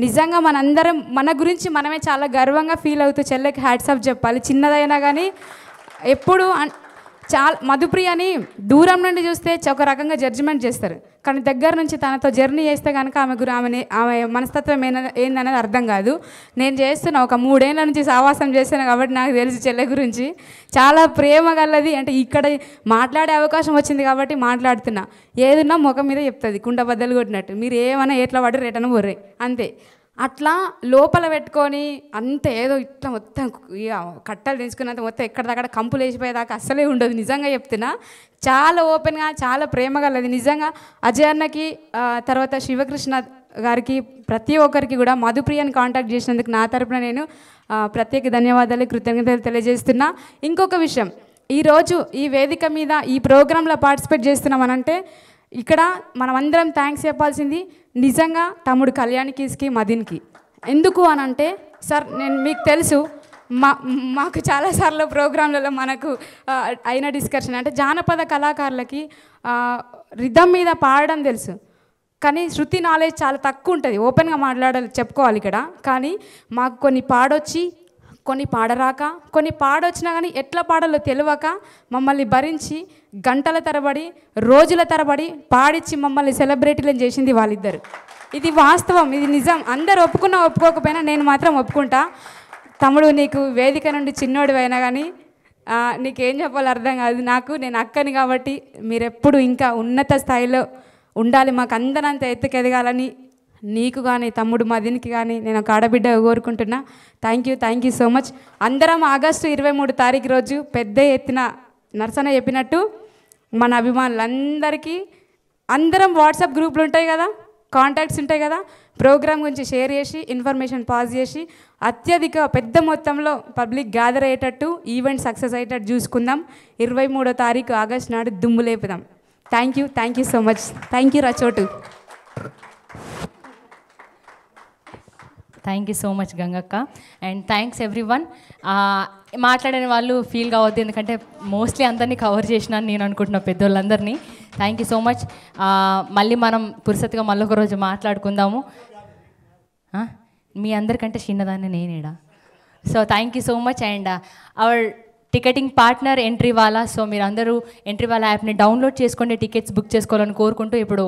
నిజంగా మనందరం మన గురించి మనమే చాలా గర్వంగా ఫీల్ అవుతూ చెల్లెకి హ్యాట్స్ ఆఫ్ చెప్పాలి. చిన్నదైనా కానీ ఎప్పుడు చాలా మధుప్రియని దూరం నుండి చూస్తే ఒక రకంగా జడ్జిమెంట్ చేస్తారు, కానీ దగ్గర నుంచి తనతో జర్నీ చేస్తే కనుక ఆమె మనస్తత్వం ఏందనేది అర్థం కాదు. నేను చేస్తున్నా ఒక 3 ఏళ్ళ నుంచి సావాసం చేస్తాను కాబట్టి నాకు తెలుసు చెల్లె గురించి. చాలా ప్రేమ గలది. అంటే ఇక్కడ మాట్లాడే అవకాశం వచ్చింది కాబట్టి మాట్లాడుతున్నా. ఏదున్నా ముఖం మీద చెప్తుంది కుండ బద్దలు కొట్టినట్టు. మీరు ఏమైనా ఎట్లా పడి రేటన బొర్రే అంతే. అట్లా లోపల పెట్టుకొని అంత ఏదో ఇట్లా మొత్తం కట్టలు తెంచుకున్నంత మొత్తం ఎక్కడిదక్కడ కంపులు వేసిపోయేదాకా అస్సలే ఉండదు. నిజంగా చెప్తున్నా, చాలా ఓపెన్గా చాలా ప్రేమ గలది. నిజంగా అజయ్ అన్నకి తర్వాత శివకృష్ణ గారికి ప్రతి ఒక్కరికి కూడా మధుప్రియని కాంటాక్ట్ చేసినందుకు నా తరపున నేను ప్రత్యేక ధన్యవాదాలు కృతజ్ఞతలు తెలియజేస్తున్నా. ఇంకొక విషయం, ఈరోజు ఈ వేదిక మీద ఈ ప్రోగ్రాంలో పార్టిసిపేట్ చేస్తున్నామనంటే ఇక్కడ మనమందరం థ్యాంక్స్ చెప్పాల్సింది నిజంగా తమ్ముడు కళ్యాణ్కి మదిన్కి. ఎందుకు అని అంటే సార్ నేను మీకు తెలుసు మాకు చాలాసార్లు ప్రోగ్రాంలలో మనకు అయిన డిస్కషన్ అంటే జానపద కళాకారులకి రిథమ్ మీద పాడడం తెలుసు, కానీ శృతి నాలెడ్జ్ చాలా తక్కువ ఉంటుంది. ఓపెన్గా చెప్పుకోవాలి ఇక్కడ. కానీ మాకు కొన్ని పాడొచ్చి కొన్ని పాడరాక, కొన్ని పాడొచ్చినా కానీ ఎట్లా పాడాలో తెలియక మమ్మల్ని భరించి గంటల తరబడి రోజుల తరబడి పాడించి మమ్మల్ని సెలబ్రిటీలను చేసింది వాళ్ళిద్దరు. ఇది వాస్తవం, ఇది నిజం. అందరు ఒప్పుకున్నా ఒప్పుకోకపోయినా నేను మాత్రం ఒప్పుకుంటా. తమ్ముడు నీకు వేదిక నుండి చిన్నోడు అయినా కానీ నీకేం చెప్పాలో అర్థం కాదు. నేను అక్కని కాబట్టి మీరెప్పుడు ఇంకా ఉన్నత స్థాయిలో ఉండాలి, మాకు అందరంత ఎత్తుకెదగాలని నీకు కానీ తమ్ముడు మదిన్కి కానీ నేను ఒక ఆడబిడ్డ కోరుకుంటున్నా. Thank you so much. అందరం ఆగస్టు 23 తారీఖు రోజు పెద్ద ఎత్తున నర్సన చెప్పినట్టు మన అభిమానులందరికీ అందరం వాట్సాప్ గ్రూపులు ఉంటాయి కదా, కాంటాక్ట్స్ ఉంటాయి కదా, ప్రోగ్రామ్ గురించి షేర్ చేసి ఇన్ఫర్మేషన్ పాస్ చేసి అత్యధిక పెద్ద మొత్తంలో పబ్లిక్ గ్యాదర్ అయ్యేటట్టు ఈవెంట్ సక్సెస్ అయ్యేటట్టు చూసుకుందాం. 23వ తారీఖు ఆగస్టు నాడు దుమ్ము లేపుదాం. Thank you so much. Thank you రచోటు. Thank you so much Gangakka, and thanks everyone. మాట్లాడిన వాళ్ళు ఫీల్ కావద్దు, ఎందుకంటే మోస్ట్లీ అందరినీ కవర్ చేసినాను నేను అనుకుంటున్నా పెద్దోళ్ళందరినీ. Thank you so much. మళ్ళీ మనం పురుసత్తుగా మళ్ళీ ఒక రోజు మాట్లాడుకుందాము. మీ అందరికంటే చిన్నదాన్ని నేనేడా. So thank you so much. And our ticketing partner Entrywala. So మీరు అందరూ ఎంట్రీవాలా యాప్ని డౌన్లోడ్ చేసుకోండి, టికెట్స్ బుక్ చేసుకోవాలని కోరుకుంటూ ఇప్పుడు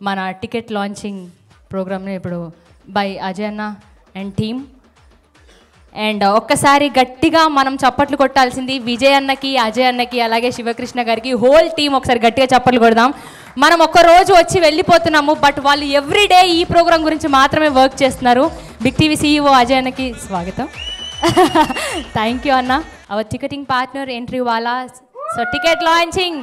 మన టికెట్ లాంచింగ్ ప్రోగ్రామ్ని ఇప్పుడు బై అజయ్ అన్న అండ్ టీమ్. అండ్ ఒక్కసారి గట్టిగా మనం చప్పట్లు కొట్టాల్సింది విజయ్ అన్నకి, అజయ్ అన్నకి, అలాగే శివకృష్ణ గారికి, హోల్ టీం ఒకసారి గట్టిగా చప్పట్లు కొడదాం. మనం ఒక్క రోజు వచ్చి వెళ్ళిపోతున్నాము, బట్ వాళ్ళు ఎవ్రీడే ఈ ప్రోగ్రామ్ గురించి మాత్రమే వర్క్ చేస్తున్నారు. బిగ్ టీవీ CEO అజయ్ అన్నకి స్వాగతం. Thank you anna. Our ticketing partner Entrywala. So ticket launching.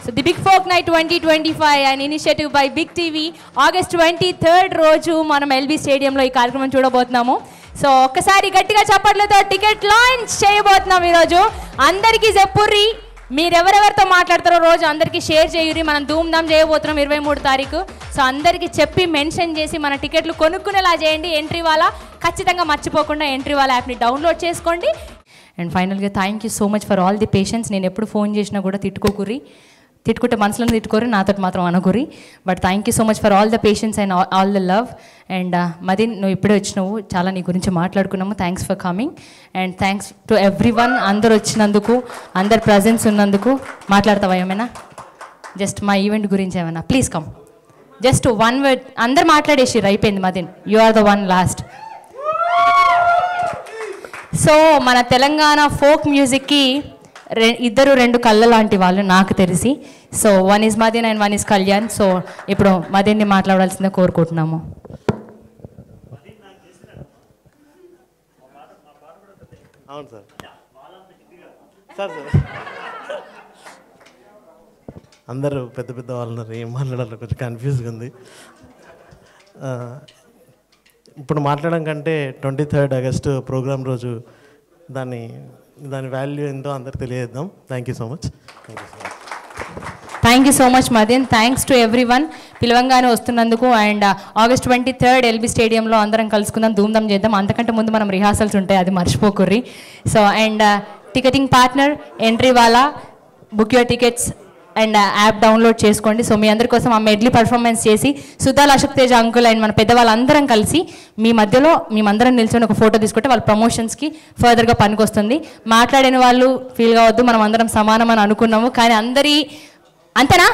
So the Big Folk Night 2025, an initiative by Big TV. August 23rd రోజు మనం LB స్టేడియంలో ఈ కార్యక్రమం చూడబోతున్నాము. సో ఒక్కసారి గట్టిగా చప్పట్లతో టికెట్ లాంచ్ చేయబోతున్నాం ఈరోజు. అందరికీ చెప్పుర్రి, మీరెవరెవరితో మాట్లాడతారో రోజు అందరికీ షేర్ చేయుర్రి. మనం ధూమ్ధామ్ చేయబోతున్నాం 23 తారీఖు. సో అందరికీ చెప్పి మెన్షన్ చేసి మన టికెట్లు కొనుక్కునేలా చేయండి. ఎంట్రీవాలా ఖచ్చితంగా మర్చిపోకుండా ఎంట్రీవాలా యాప్ని డౌన్లోడ్ చేసుకోండి. అండ్ ఫైనల్గా thank you so much for all the patience. నేను ఎప్పుడు ఫోన్ చేసినా కూడా తిట్టుకోకుర్రి, తిట్టుకుంటే మనసులో తిట్టుకోరు, నాతో మాత్రం అనుకోరి. But thank you so much for all the patience and all the love. And Madin, నువ్వు ఇప్పుడే వచ్చినావు, చాలా నీ గురించి మాట్లాడుకున్నాము. Thanks for coming and thanks to everyone. అందరు వచ్చినందుకు, అందరు ప్రజెన్స్ ఉన్నందుకు. మాట్లాడతావా ఏమైనా? జస్ట్ మా ఈవెంట్ గురించి ఏమైనా? Please come. Just 1 word. అందరు మాట్లాడేసిర్రు, అయిపోయింది. మదిన్, you are the one last. So మన తెలంగాణ ఫోక్ మ్యూజిక్కి ఇద్దరు 2 కళ్ళ లాంటి వాళ్ళు నాకు తెలిసి. So 1 is Madin and 1 is Kalyan. So ఇప్పుడు మదిన్ని మాట్లాడాల్సిందే కోరుకుంటున్నాము. అవును సార్. సార్ అందరూ పెద్ద పెద్ద వాళ్ళు ఉన్నారు, ఏం మాట్లాడాలో కొంచెం కన్ఫ్యూజ్గా ఉంది. ఇప్పుడు మాట్లాడడం కంటే 23rd ఆగస్టు ప్రోగ్రాం రోజు దాన్ని దాని వాల్యూ ఏంటో అందరికి తెలియజేద్దాం. Thank you so much. Thank you so much Madan. Thanks to everyone పిలవంగానే వస్తున్నందుకు. అండ్ August 23rd ఎల్బీ స్టేడియంలో అందరం కలుసుకుందాం, ధూమ్ధాం చేద్దాం. అంతకంటే ముందు మనం రిహార్సల్స్ ఉంటాయి, అది మర్చిపోకుర్రి. So and ticketing partner entry వాళ్ళ, book your tickets and app download చేసుకోండి. సో మీ అందరి కోసం ఆ మెడ్లీ పర్ఫార్మెన్స్ చేసి సుధాల్ అశోక్ తేజ అంకుల్ అండ్ మన పెద్దవాళ్ళందరం కలిసి మీ మధ్యలో మేమందరం నిల్చొని ఒక ఫోటో తీసుకుంటే వాళ్ళ ప్రమోషన్స్కి ఫర్దర్గా పనికొస్తుంది. మాట్లాడిన వాళ్ళు ఫీల్ కావద్దు, మనం అందరం సమానం అని అనుకున్నాము, కానీ అంతేనా?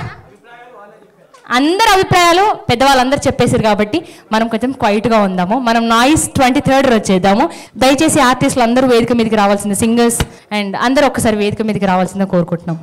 అందరి అభిప్రాయాలు పెద్దవాళ్ళందరూ చెప్పేసారు కాబట్టి మనం కొంచెం క్వైట్గా ఉందాము. మనం నాయిస్ 23rd వచ్చేద్దాము. దయచేసి ఆర్టిస్టులు అందరూ వేదిక మీదకి రావాల్సిందే, సింగర్స్ అండ్ అందరూ ఒక్కసారి వేదిక మీదకి రావాల్సిందే కోరుకుంటున్నాం.